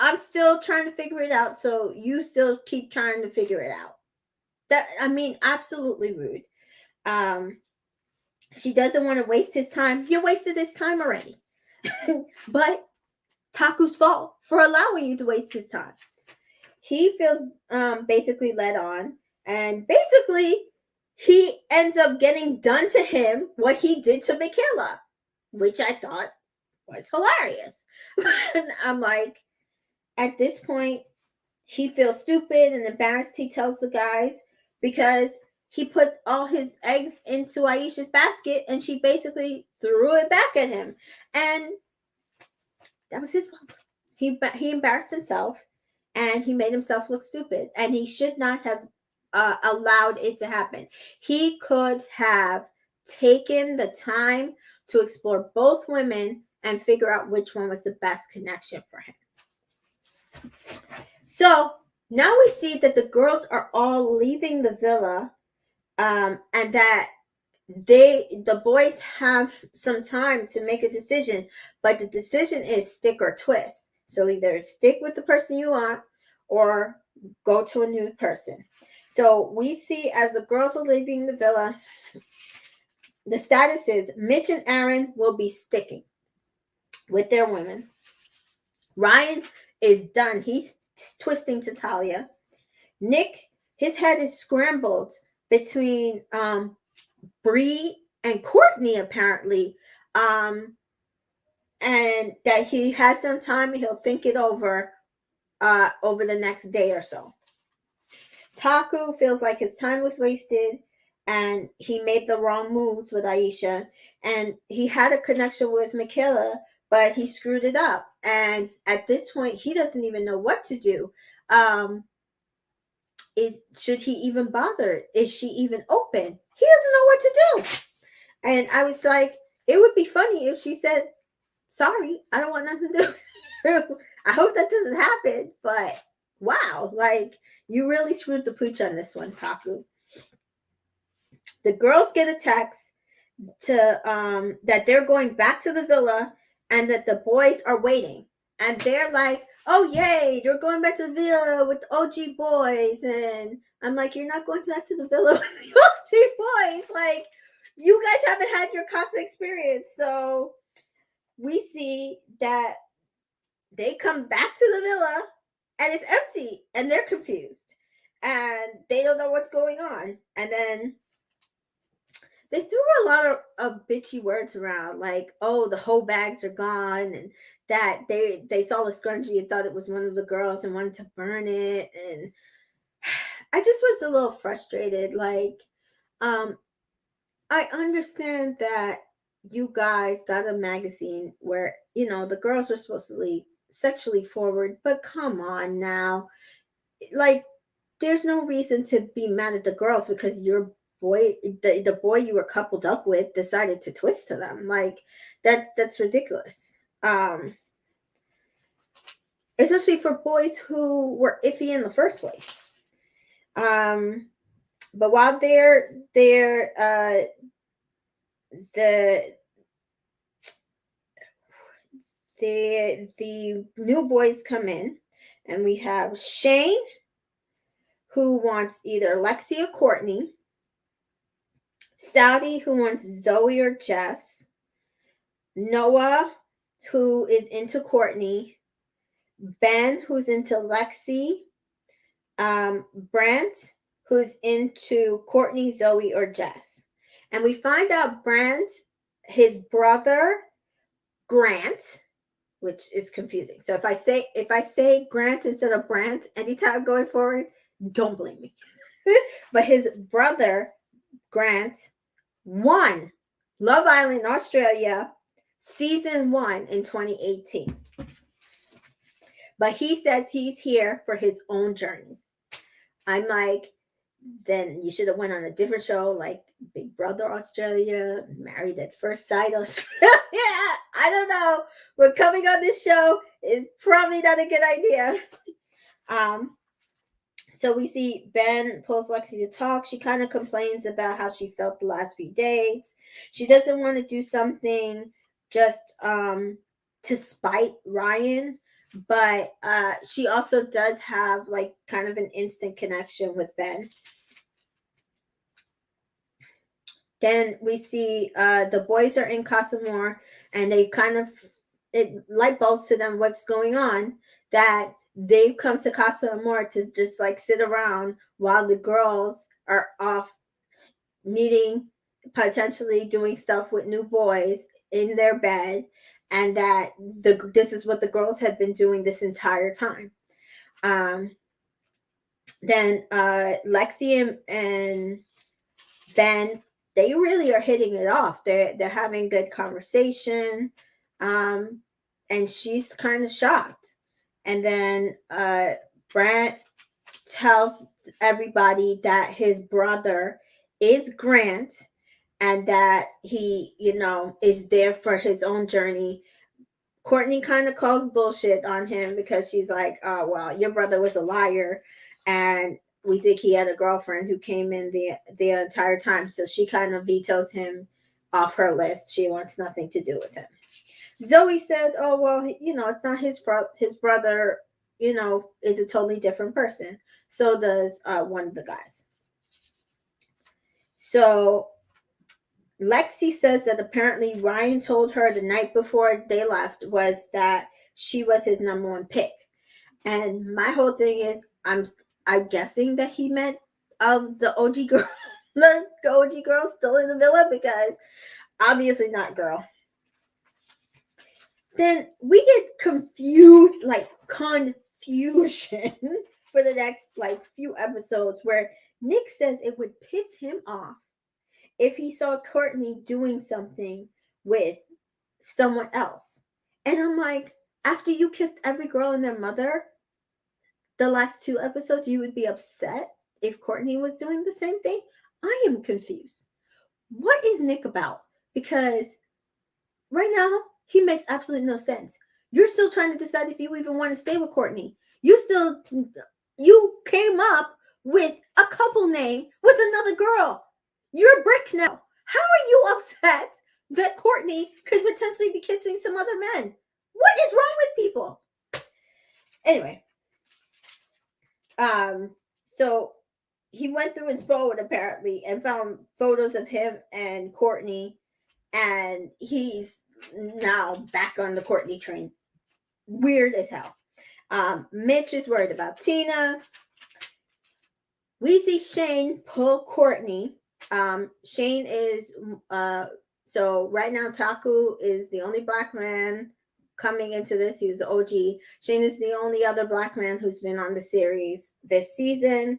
Speaker 1: I'm still trying to figure it out, so you still keep trying to figure it out? Absolutely rude. She doesn't want to waste his time. You wasted his time already. But Taku's fault for allowing you to waste his time. He feels basically led on, and basically he ends up getting done to him what he did to Michaela, which I thought was hilarious. I'm like, at this point, he feels stupid and embarrassed. He tells the guys because he put all his eggs into Aisha's basket and she basically threw it back at him. And that was his fault. He embarrassed himself and he made himself look stupid. And he should not have allowed it to happen. He could have taken the time to explore both women and figure out which one was the best connection for him. So now we see that the girls are all leaving the villa, and that the boys have some time to make a decision, but the decision is stick or twist. So either stick with the person you want or go to a new person. So we see as the girls are leaving the villa, the status is Mitch and Aaron will be sticking with their women. Ryan is done. He's twisting to Talia. Nick, his head is scrambled between Bree and Courtney, apparently. And that he has some time and he'll think it over the next day or so. Taku feels like his time was wasted and he made the wrong moves with Aisha, and he had a connection with Michaela, but he screwed it up. And at this point, he doesn't even know what to do. Should he even bother? Is she even open? He doesn't know what to do. And I was like, it would be funny if she said, sorry, I don't want nothing to do with you. I hope that doesn't happen, but wow, like you really screwed the pooch on this one, Taku. The girls get a text to that they're going back to the villa and that the boys are waiting. And they're like, oh yay, you're going back to the villa with the OG boys. And I'm like, you're not going back to the villa with the OG boys. Like, you guys haven't had your Casa experience. So we see that they come back to the villa and it's empty and they're confused and they don't know what's going on. And then they threw a lot of bitchy words around, like, oh, the whole bags are gone, and that they saw the scrunchie and thought it was one of the girls and wanted to burn it. And I just was a little frustrated. Like, I understand that you guys got a magazine where, the girls are supposed to be sexually forward, but come on now. Like, there's no reason to be mad at the girls because your boy, the boy you were coupled up with, decided to twist to them. Like, that's ridiculous. Especially for boys who were iffy in the first place. But while the new boys come in, and we have Shane, who wants either Lexi or Courtney, Saudi, who wants Zoe or Jess, Noah, who is into Courtney, Ben, who's into Lexi, Brent, who's into Courtney, Zoe, or Jess. And we find out Brent, his brother, Grant, which is confusing. So if I say Grant instead of Brant anytime going forward, don't blame me. But his brother, Grant, won Love Island Australia season 1 in 2018. But he says he's here for his own journey. I'm like, then you should have went on a different show, like Big Brother Australia, Married at First Sight Australia. I don't know. But coming on this show is probably not a good idea. So we see Ben pulls Lexi to talk. She kind of complains about how she felt the last few days. She doesn't want to do something just to spite Ryan, but she also does have like kind of an instant connection with Ben. Then we see the boys are in Casa Amor, and they kind of, it light bulbs to them what's going on, that they've come to Casa Amor to just like sit around while the girls are off meeting, potentially doing stuff with new boys in their bed, and that this is what the girls had been doing this entire time. Then Lexi and Ben, they really are hitting it off. They're having good conversation, and she's kind of shocked. And then Brant tells everybody that his brother is Grant, and that he, is there for his own journey. Courtney kind of calls bullshit on him because she's like, oh, well, your brother was a liar, and we think he had a girlfriend who came in the entire time. So she kind of vetoes him off her list. She wants nothing to do with him. Zoe said, oh, well, it's not his brother, is a totally different person. So does one of the guys. So Lexi says that apparently Ryan told her the night before they left was that she was his number one pick. And my whole thing is, I'm guessing that he meant of the OG girl, the OG girl still in the villa, because obviously not girl. Then we get confused, like confusion for the next like few episodes, where Nick says it would piss him off if he saw Courtney doing something with someone else. And I'm like, after you kissed every girl and their mother the last 2 episodes, you would be upset if Courtney was doing the same thing? I am confused. What is Nick about? Because right now, he makes absolutely no sense. You're still trying to decide if you even want to stay with Courtney. You came up with a couple name with another girl. You're a brick now. How are you upset that Courtney could potentially be kissing some other men? What is wrong with people? Anyway, so he went through his phone apparently and found photos of him and Courtney, and he's now back on the Courtney train. Weird as hell. Mitch is worried about Tina. We see Shane pull Courtney. Shane is so right now Taku is the only black man coming into this. He was the OG. Shane is the only other black man who's been on the series this season.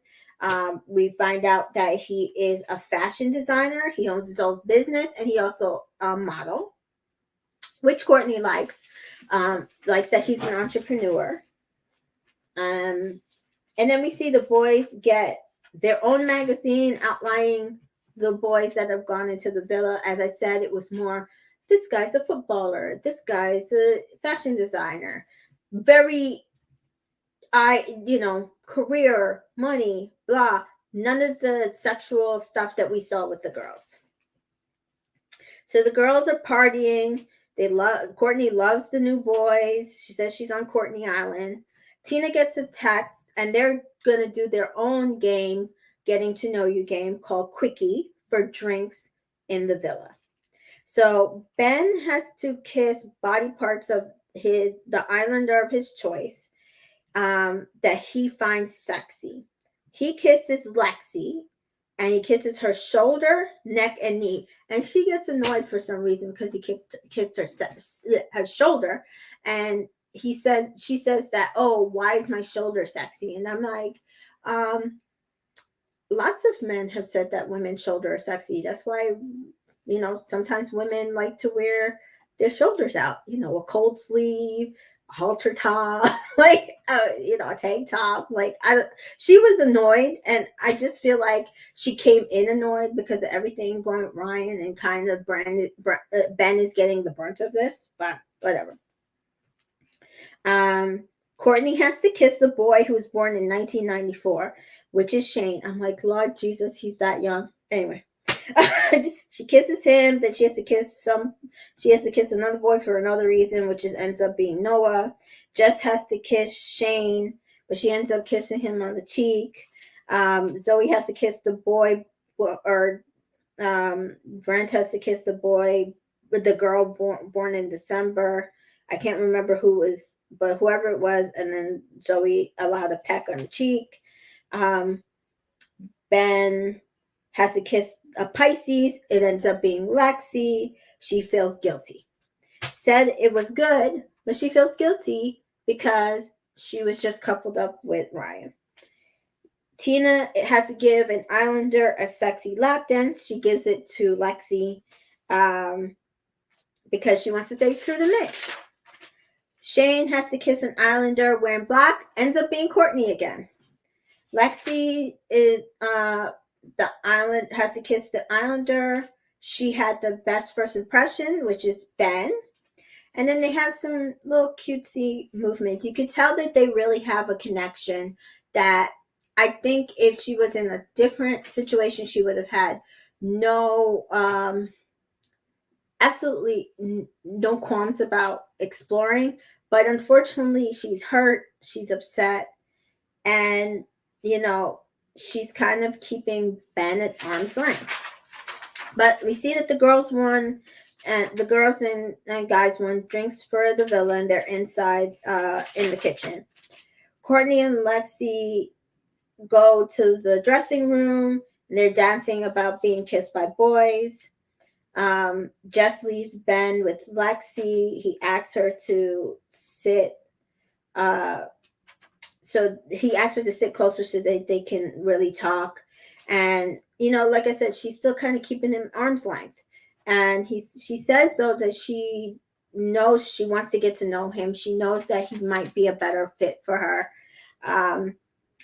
Speaker 1: We find out that he is a fashion designer. He owns his own business, and he also a model, which Courtney likes. Likes that he's an entrepreneur. And then we see the boys get their own magazine outlining the boys that have gone into the villa. As I said, it was more, this guy's a footballer, this guy's a fashion designer, very, career, money, blah. None of the sexual stuff that we saw with the girls. So the girls are partying. Courtney loves the new boys. She says she's on Courtney Island. Tina gets a text, and they're going to do their own game, getting to know you game called Quickie for drinks in the villa. So Ben has to kiss body parts of the islander of his choice that he finds sexy. He kisses Lexi, and he kisses her shoulder, neck, and knee. And she gets annoyed for some reason because he kissed her shoulder. And she says that, oh, why is my shoulder sexy? And I'm like, lots of men have said that women's shoulder are sexy. That's why, sometimes women like to wear their shoulders out, a cold sleeve, a halter top, a tank top. She was annoyed, and I just feel like she came in annoyed because of everything going with Ryan, and kind of Ben is getting the brunt of this, but whatever. Courtney has to kiss the boy who was born in 1994, which is Shane. I'm like, Lord Jesus, he's that young. Anyway, she kisses him. Then she has to kiss another boy for another reason, which ends up being Noah. Jess has to kiss Shane, but she ends up kissing him on the cheek. Zoe has to kiss the boy, or Brent has to kiss the boy with the girl born in December. I can't remember who was, but whoever it was, and then Zoe allowed a peck on the cheek. Ben has to kiss a Pisces. It ends up being Lexi. She feels guilty. Said it was good, but she feels guilty because she was just coupled up with Ryan. Tina has to give an islander a sexy lap dance. She gives it to Lexi because she wants to stay true to Mitch. Shane has to kiss an islander wearing black. Ends up being Courtney again. Lexi is has to kiss the islander. She had the best first impression, which is Ben. And then they have some little cutesy movements. You can tell that they really have a connection that I think if she was in a different situation, she would have had absolutely no qualms about exploring. But unfortunately, she's hurt. She's upset. And, she's kind of keeping Ben at arm's length. But we see that the girls won, and the girls and guys won drinks for the villa, and they're inside in the kitchen. Courtney and Lexi go to the dressing room, and they're dancing about being kissed by boys. Jess leaves Ben with Lexi. He asks her to sit. So he asked her to sit closer so that they can really talk. And, like I said, she's still kind of keeping him arm's length. And she says, though, that she knows she wants to get to know him. She knows that he might be a better fit for her. And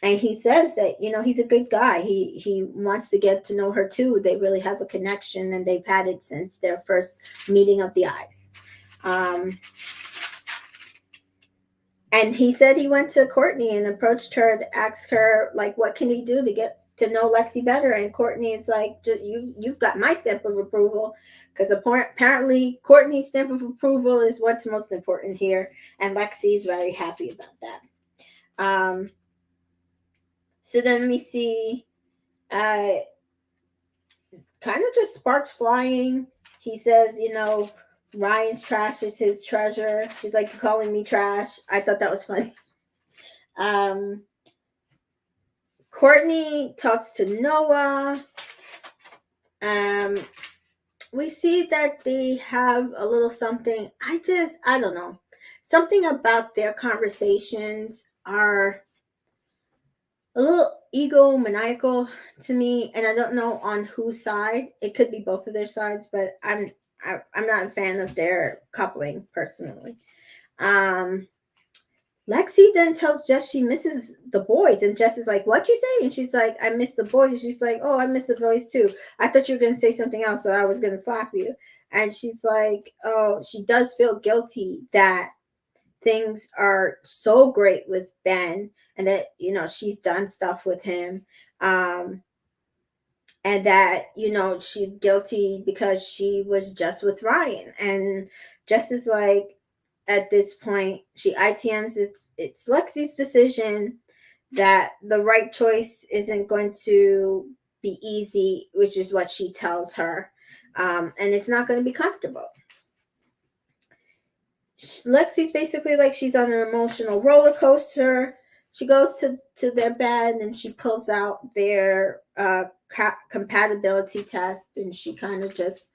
Speaker 1: he says that, he's a good guy. He wants to get to know her, too. They really have a connection, and they've had it since their first meeting of the eyes. And he said he went to Courtney and approached her to ask her, what can he do to get to know Lexi better? And Courtney is like, you've got my stamp of approval, because apparently Courtney's stamp of approval is what's most important here. And Lexi is very happy about that. So then we see kind of just sparks flying. He says, Ryan's trash is his treasure. She's like, you're calling me trash. I thought that was funny. Courtney talks to Noah. We see that they have a little something. I don't know. Something about their conversations are a little egomaniacal to me, and I don't know on whose side. It could be both of their sides, but I'm not a fan of their coupling personally. Um, Lexi then tells Jess she misses the boys, and Jess is like, "What'd you say?" And she's like, "I miss the boys." And she's like, "Oh, I miss the boys too. I thought you were gonna say something else, so I was gonna slap you." And she's like, "Oh, she does feel guilty that things are so great with Ben, and that she's done stuff with him, um, and that she's guilty because she was just with Ryan." And Jess is like, at this point, she ITMs it's Lexi's decision, that the right choice isn't going to be easy, which is what she tells her, and it's not going to be comfortable. Lexi's basically like she's on an emotional roller coaster. She goes to their bed and she pulls out their compatibility test, and she kind of just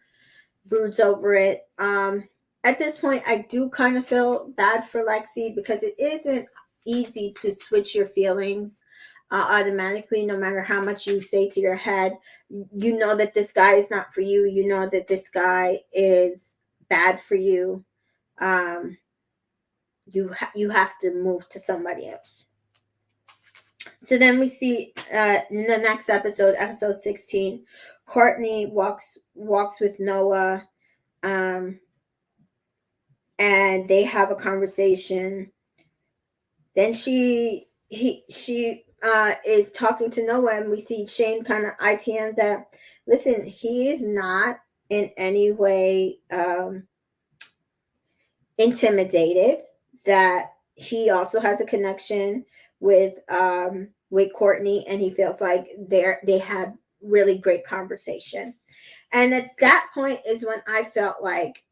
Speaker 1: broods over it. At this point, I do kind of feel bad for Lexi, because it isn't easy to switch your feelings automatically, no matter how much you say to your head. You know that this guy is not for you. You know that this guy is bad for you. Um, you have to move to somebody else. So then we see in the next episode 16, Courtney walks with Noah, and they have a conversation. Then she is talking to Noah, and we see Shane kind of ITM that, listen, he is not in any way intimidated, that he also has a connection with Courtney, and he feels like they had really great conversation. And at that point is when I felt like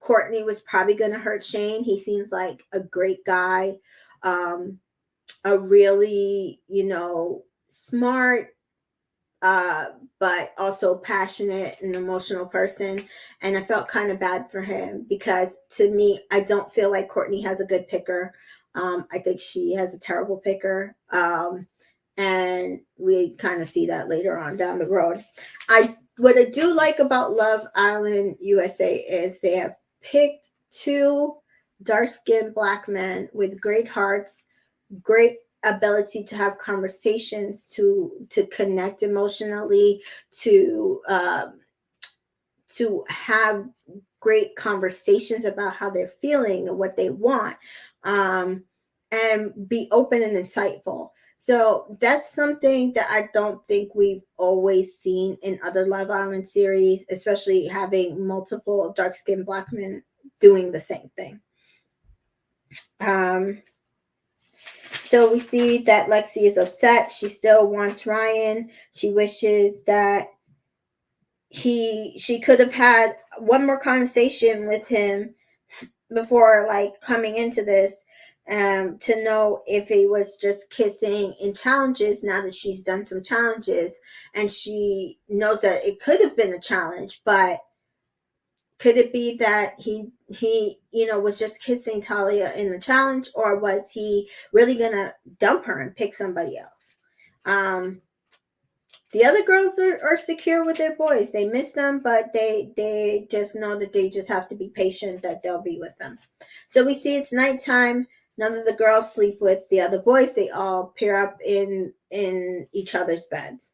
Speaker 1: Courtney was probably going to hurt Shane. He seems like a great guy, a really smart, but also passionate and emotional person. And I felt kind of bad for him, because to me, I don't feel like Courtney has a good picker. I think she has a terrible picker. And we kind of see that later on down the road. What I do like about Love Island USA is they have picked two dark-skinned Black men with great hearts, great ability to have conversations, to connect emotionally, to have great conversations about how they're feeling and what they want, and be open and insightful. So that's something that I don't think we've always seen in other Love Island series, especially having multiple dark-skinned Black men doing the same thing. So we see that Lexi is upset. She still wants Ryan. She wishes that she could have had one more conversation with him before coming into this, to know if he was just kissing in challenges, now that she's done some challenges and she knows that it could have been a challenge. But could it be that he was just kissing Talia in the challenge, or was he really gonna dump her and pick somebody else? The other girls are secure with their boys. They miss them, but they just know that they just have to be patient, that they'll be with them. So we see it's nighttime. None of the girls sleep with the other boys. They all pair up in each other's beds.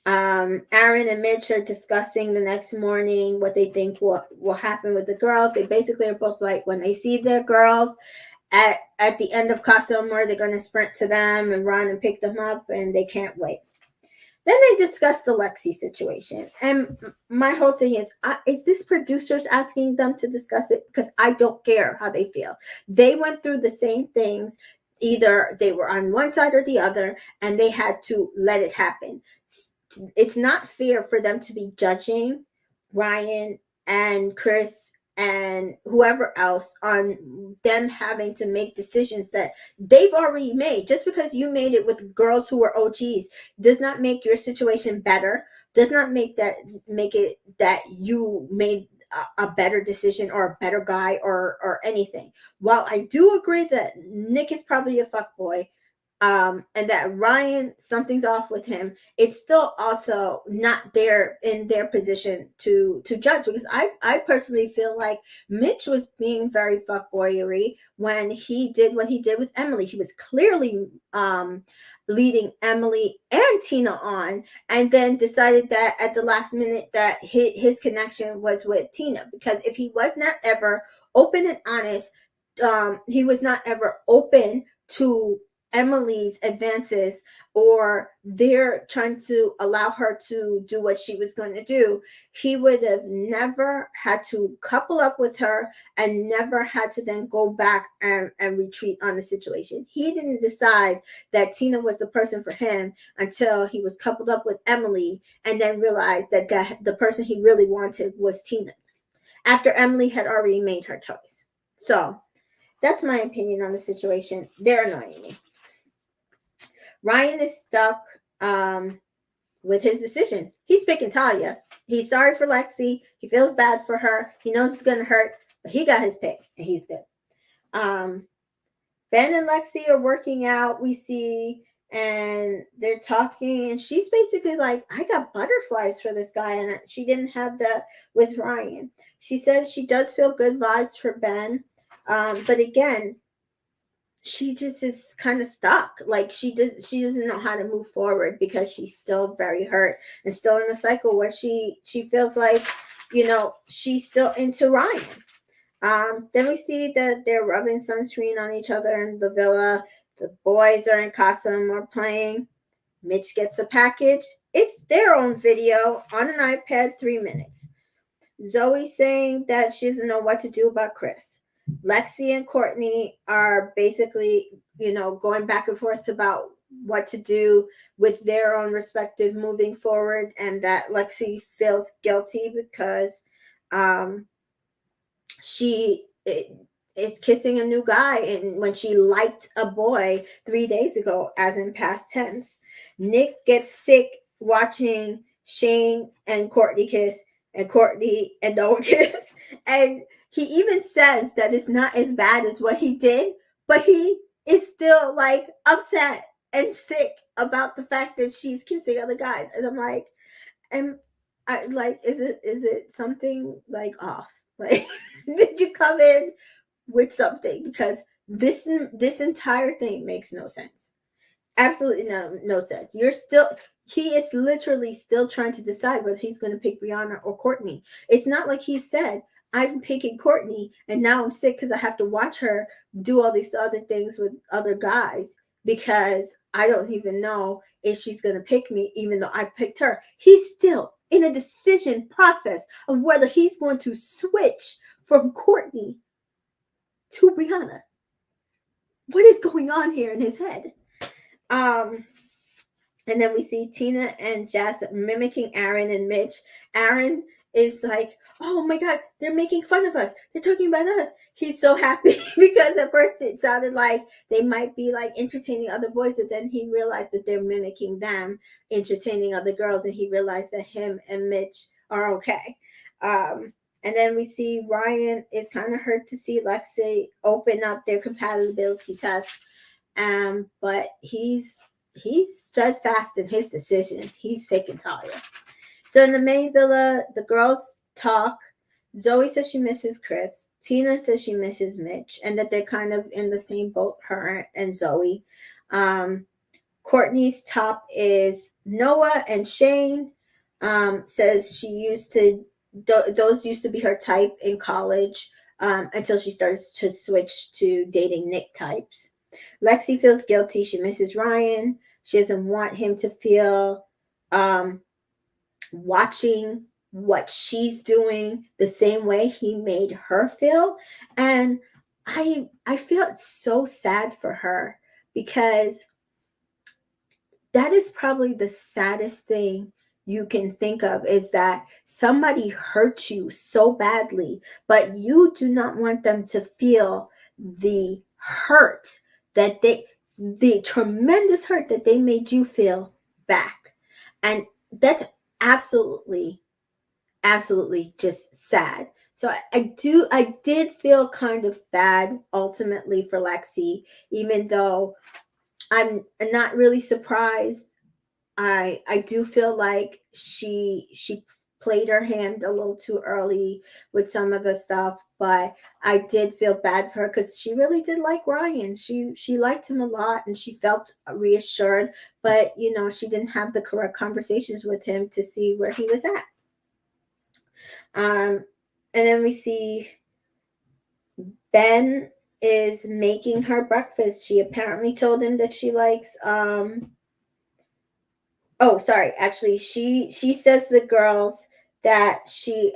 Speaker 1: Aaron and Mitch are discussing the next morning what they think will happen with the girls. They basically are both like, when they see their girls at the end of Casa Amor, they're going to sprint to them and run and pick them up, and they can't wait. Then they discuss the Lexi situation. And my whole thing is this producers asking them to discuss it? Because I don't care how they feel. They went through the same things. Either they were on one side or the other, and they had to let it happen. It's not fair for them to be judging Ryan and Chris and whoever else on them having to make decisions that they've already made. Just because you made it with girls who were OGs does not make your situation better, does not make it that you made a better decision or a better guy or anything. While I do agree that Nick is probably a fuckboy, and that Ryan, something's off with him. It's still also not there in their position to judge, because I personally feel like Mitch was being very fuckboyery when he did what he did with Emily. He was clearly leading Emily and Tina on, and then decided that at the last minute that his connection was with Tina, because if he was not ever open and honest, he was not ever open to Emily's advances, or they're trying to allow her to do what she was going to do, he would have never had to couple up with her and never had to then go back and retreat on the situation. He didn't decide that Tina was the person for him until he was coupled up with Emily, and then realized that the person he really wanted was Tina, after Emily had already made her choice. So that's my opinion on the situation. They're annoying me. Ryan is stuck with his decision. He's picking Talia. He's sorry for Lexi. He feels bad for her. He knows it's going to hurt, but he got his pick, and he's good. Ben and Lexi are working out, we see, and they're talking, and she's basically like, I got butterflies for this guy, and she didn't have that with Ryan. She says she does feel good vibes for Ben, but again, she just is kind of stuck. Like she doesn't know how to move forward, because she's still very hurt and still in a cycle where she feels like, she's still into Ryan. Then we see that they're rubbing sunscreen on each other in the villa. The boys are in costume or playing. Mitch gets a package. It's their own video on an iPad, 3 minutes. Zoe saying that she doesn't know what to do about Chris. Lexi and Courtney are basically, going back and forth about what to do with their own respective moving forward, and that Lexi feels guilty because she is kissing a new guy, and when she liked a boy 3 days ago, as in past tense. Nick gets sick watching Shane and Courtney kiss, and Courtney and Noah kiss, and he even says that it's not as bad as what he did, but he is still like upset and sick about the fact that she's kissing other guys. And I'm like, is it something like off? Like, did you come in with something? Because this entire thing makes no sense. Absolutely no sense. He is literally still trying to decide whether he's going to pick Brianna or Courtney. It's not like he said, I'm picking Courtney, and now I'm sick because I have to watch her do all these other things with other guys, because I don't even know if she's going to pick me, even though I've picked her. He's still in a decision process of whether he's going to switch from Courtney to Brianna. What is going on here in his head? And then we see Tina and Jess mimicking Aaron and Mitch. Aaron is like, oh my God, they're making fun of us. They're talking about us. He's so happy because at first it sounded like they might be like entertaining other boys, but then he realized that they're mimicking them, entertaining other girls, and he realized that him and Mitch are okay. And then we see Ryan is kind of hurt to see Lexi open up their compatibility test. But he's steadfast in his decision. He's picking Talia. So in the main villa, the girls talk. Zoe says she misses Chris. Tina says she misses Mitch, and that they're kind of in the same boat, her and Zoe. Courtney's top is Noah, and Shane says those used to be her type in college, until she starts to switch to dating Nick types. Lexi feels guilty. She misses Ryan. She doesn't want him to feel watching what she's doing the same way he made her feel. And I felt so sad for her, because that is probably the saddest thing you can think of, is that somebody hurt you so badly, but you do not want them to feel the hurt that the tremendous hurt that they made you feel back. And that's absolutely just sad. So I did feel kind of bad ultimately for Lexi, even though I'm not really surprised. I do feel like she played her hand a little too early with some of the stuff, but I did feel bad for her because she really did like Ryan. She liked him a lot and she felt reassured, but she didn't have the correct conversations with him to see where he was at. Um, and then we see Ben is making her breakfast. She apparently told him that she likes oh, sorry, actually she says to the girls that she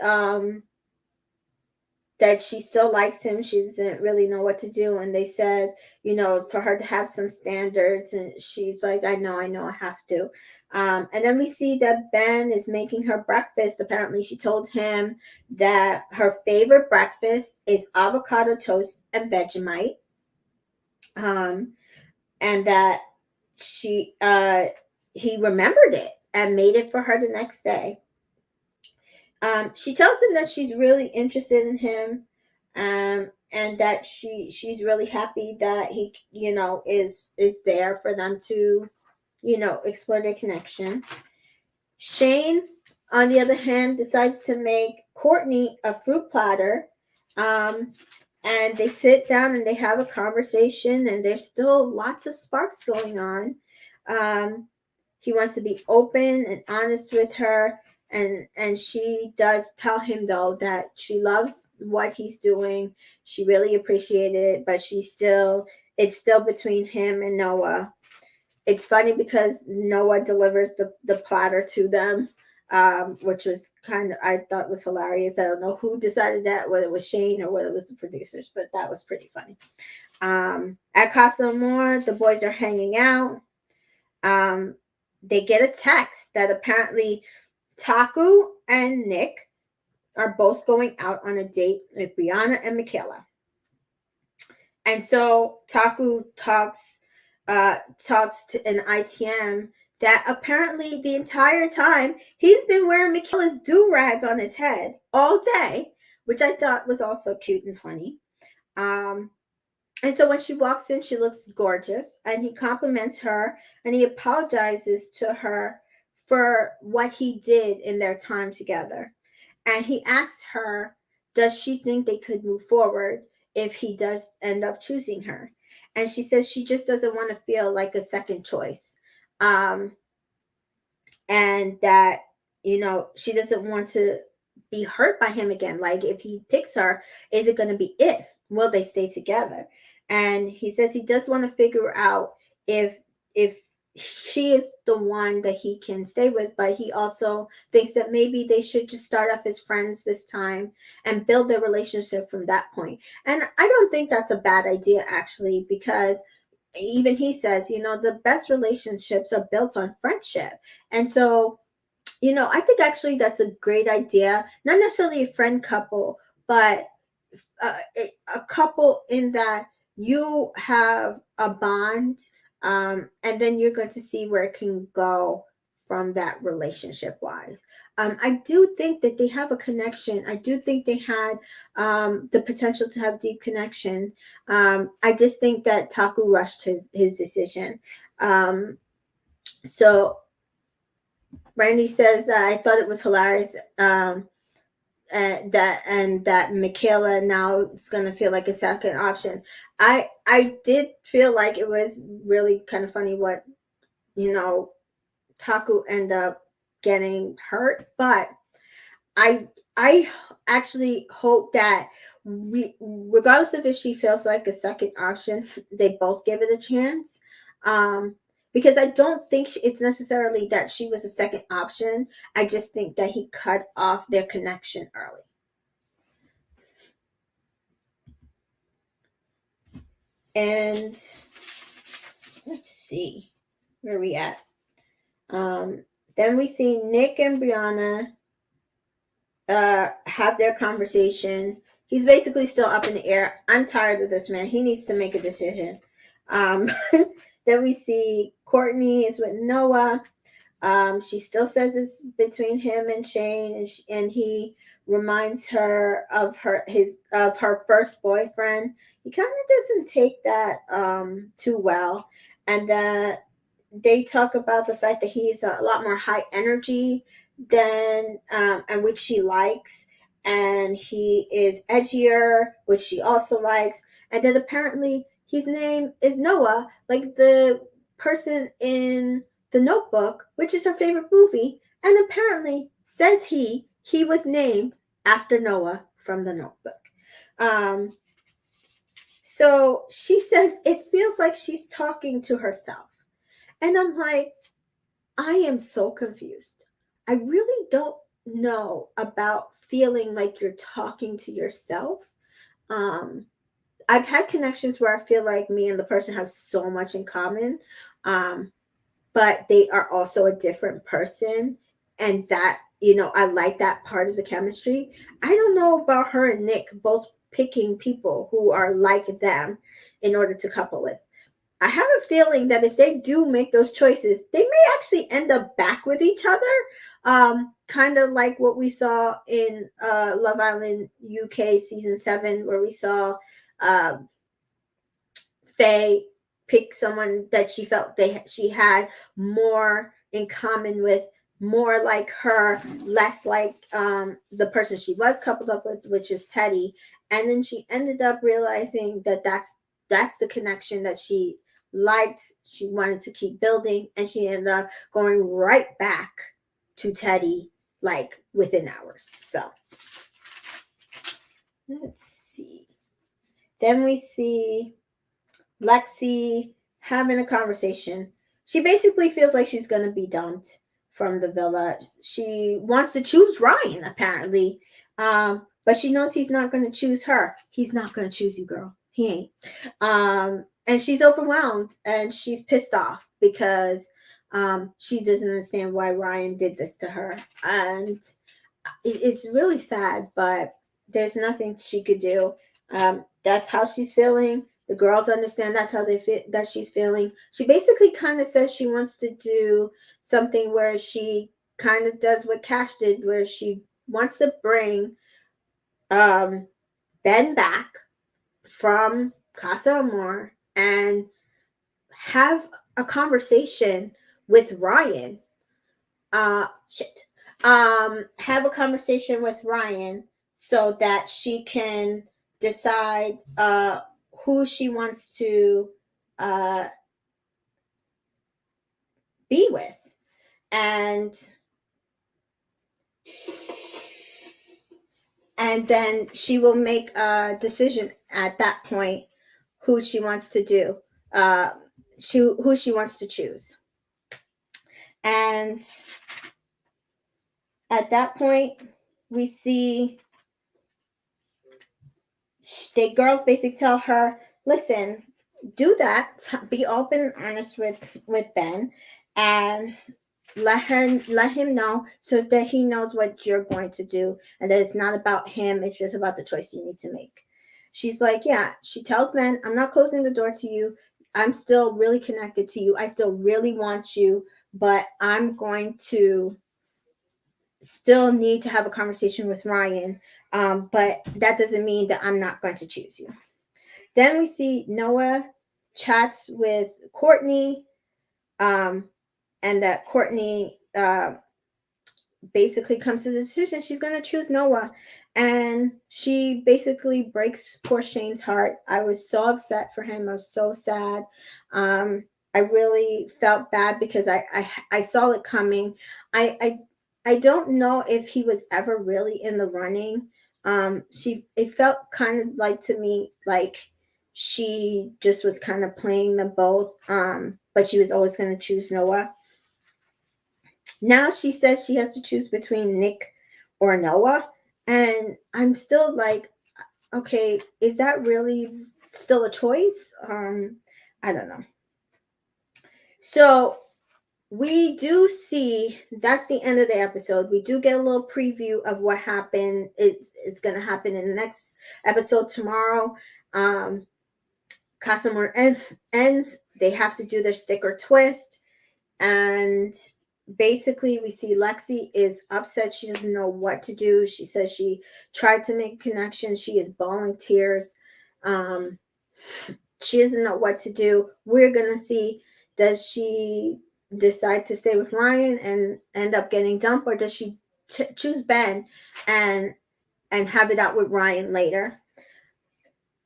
Speaker 1: still likes him. She doesn't really know what to do, and they said, for her to have some standards, and she's like, I know, I have to. And then we see that Ben is making her breakfast. Apparently she told him that her favorite breakfast is avocado toast and Vegemite, and that she he remembered it and made it for her the next day. She tells him that she's really interested in him, and that she's really happy that he is there for them to explore their connection. Shane, on the other hand, decides to make Courtney a fruit platter. And they sit down and they have a conversation, and there's still lots of sparks going on. He wants to be open and honest with her, and she does tell him though that she loves what he's doing. She really appreciated it, but it's still between him and Noah. It's funny because Noah delivers the platter to them, which was I thought was hilarious. I don't know who decided that, whether it was Shane or whether it was the producers, but that was pretty funny. At Casa Amor, the boys are hanging out. They get a text that apparently Taku and Nick are both going out on a date with Brianna and Michaela. And so Taku talks to an ITM that apparently the entire time he's been wearing Michaela's do-rag on his head all day, which I thought was also cute and funny. And so when she walks in, she looks gorgeous, and he compliments her, and he apologizes to her for what he did in their time together. And he asks her, does she think they could move forward if he does end up choosing her? And she says she just doesn't want to feel like a second choice. And that, she doesn't want to be hurt by him again. Like, if he picks her, is it going to be it? Will they stay together? And he says he does want to figure out if she is the one that he can stay with, but he also thinks that maybe they should just start off as friends this time and build their relationship from that point. And I don't think that's a bad idea, actually, because even he says, the best relationships are built on friendship. And so, I think actually that's a great idea. Not necessarily a friend couple, but a couple in that you have a bond, and then you're going to see where it can go from that relationship wise. I do think that they have a connection. I do think they had the potential to have deep connection. I just think that Taku rushed his decision. So Randy says, I thought it was hilarious. That Michaela now is going to feel like a second option. I did feel like it was really kind of funny what Taku ended up getting hurt, but I actually hope that regardless of if she feels like a second option, they both give it a chance. Because I don't think it's necessarily that she was a second option. I just think that he cut off their connection early. And let's see where we at. Then we see Nick and Brianna have their conversation. He's basically still up in the air. I'm tired of this man. He needs to make a decision. Then we see Courtney is with Noah. She still says it's between him and Shane, and he reminds her of her first boyfriend. He kind of doesn't take that too well. and they talk about the fact that he's a lot more high energy than and which she likes, and he is edgier, which she also likes. And then apparently his name is Noah, like the person in The Notebook, which is her favorite movie, and apparently says he was named after Noah from The Notebook. So she says it feels like she's talking to herself. And I'm like, I am so confused. I really don't know about feeling like you're talking to yourself. Um, I've had connections where I feel like me and the person have so much in common, but they are also a different person. And that, I like that part of the chemistry. I don't know about her and Nick both picking people who are like them in order to couple with. I have a feeling that if they do make those choices, they may actually end up back with each other. Kind of like what we saw in Love Island UK season 7, where we saw Faye pick someone that she felt she had more in common with, more like her, less like the person she was coupled up with, which is Teddy. And then she ended up realizing that that's the connection that she liked, she wanted to keep building, and she ended up going right back to Teddy like within hours. So let's see. Then we see Lexi having a conversation. She basically feels like she's going to be dumped from the villa. She wants to choose Ryan, apparently. But she knows he's not going to choose her. He's not going to choose you, girl. He ain't. And she's overwhelmed and she's pissed off because she doesn't understand why Ryan did this to her. And it's really sad, but there's nothing she could do. That's how she's feeling. The girls understand that's how they feel, that she's feeling. She basically kind of says she wants to do something where she kind of does what Cash did, where she wants to bring Ben back from Casa Amor and have a conversation with Ryan. Have a conversation with Ryan so that she can decide who she wants to be with. And then she will make a decision at that point who she wants to do, who she wants to choose. And at that point, we see the girls basically tell her, listen, do that, be open and honest with Ben, and let him know so that he knows what you're going to do, and that it's not about him, it's just about the choice you need to make. She's like, yeah, she tells Ben, I'm not closing the door to you, I'm still really connected to you, I still really want you, but I'm going to still need to have a conversation with Ryan, but that doesn't mean that I'm not going to choose you. Then we see Noah chats with Courtney, and that Courtney basically comes to the decision she's going to choose Noah. And she basically breaks poor Shane's heart. I was so upset for him. I was so sad. I really felt bad because I saw it coming. I don't know if he was ever really in the running. It felt kind of like to me like she just was kind of playing them both, but she was always going to choose Noah. Now she says she has to choose between Nick or Noah, and I'm still like, okay, is that really still a choice? I don't know. So we do see that's the end of the episode. We do get a little preview of what happened. It's going to happen in the next episode tomorrow. Casimir ends. They have to do their stick or twist. And basically we see Lexi is upset. She doesn't know what to do. She says she tried to make a connection. She is bawling tears. She doesn't know what to do. We're going to see Does she decide to stay with Ryan and end up getting dumped, or does she choose Ben and have it out with Ryan later?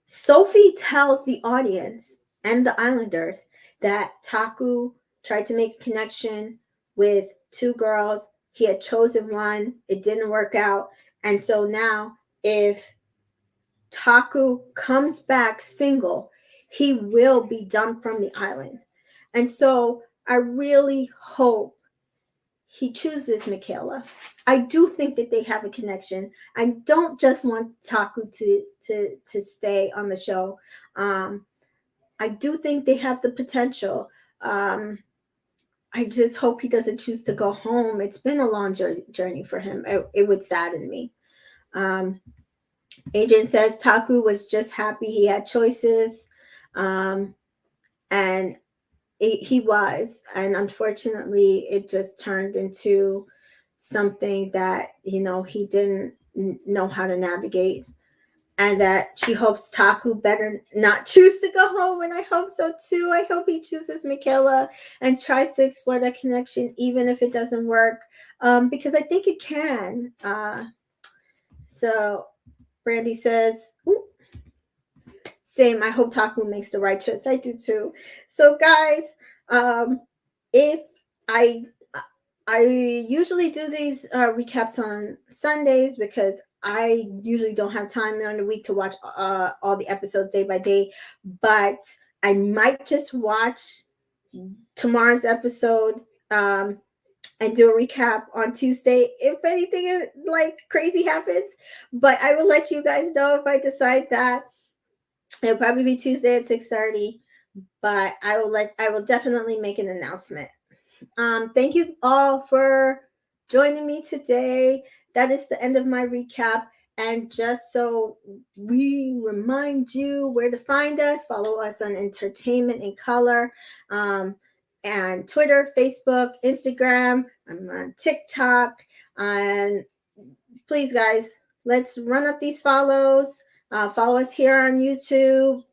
Speaker 1: Sophie tells the audience and the Islanders that Taku tried to make a connection with two girls. He had chosen one. It didn't work out. And so now if Taku comes back single, he will be dumped from the island. And so I really hope he chooses Michaela. I do think that they have a connection. I don't just want Taku to stay on the show. I do think they have the potential. I just hope he doesn't choose to go home. It's been a long journey for him. It would sadden me. Adrian says Taku was just happy he had choices. And he was. And unfortunately, it just turned into something that, he didn't know how to navigate. And that she hopes Taku better not choose to go home. And I hope so too. I hope he chooses Michaela and tries to explore that connection, even if it doesn't work, because I think it can. So Brandy says, ooh, same. I hope Taku makes the right choice. I do too. So guys, if I usually do these recaps on Sundays because I usually don't have time during the week to watch all the episodes day by day, but I might just watch tomorrow's episode and do a recap on Tuesday if anything like crazy happens. But I will let you guys know if I decide that. It'll probably be Tuesday at 6:30, but I will definitely make an announcement. Thank you all for joining me today. That is the end of my recap. And just so we remind you where to find us, follow us on Entertainment in Color, and Twitter, Facebook, Instagram. I'm on TikTok. And please, guys, let's run up these follows. Follow us here on YouTube,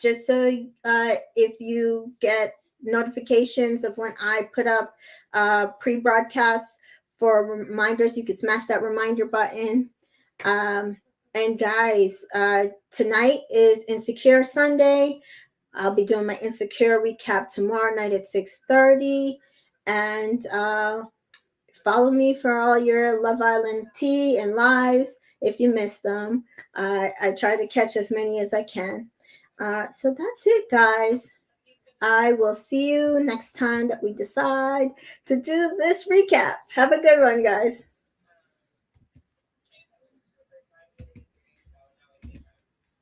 Speaker 1: just so if you get notifications of when I put up pre-broadcasts for reminders, you can smash that reminder button. And guys, tonight is Insecure Sunday. I'll be doing my Insecure recap tomorrow night at 6:30. And follow me for all your Love Island tea and lives if you miss them. I try to catch as many as I can. So that's it, guys. I will see you next time that we decide to do this recap. Have a good one, guys.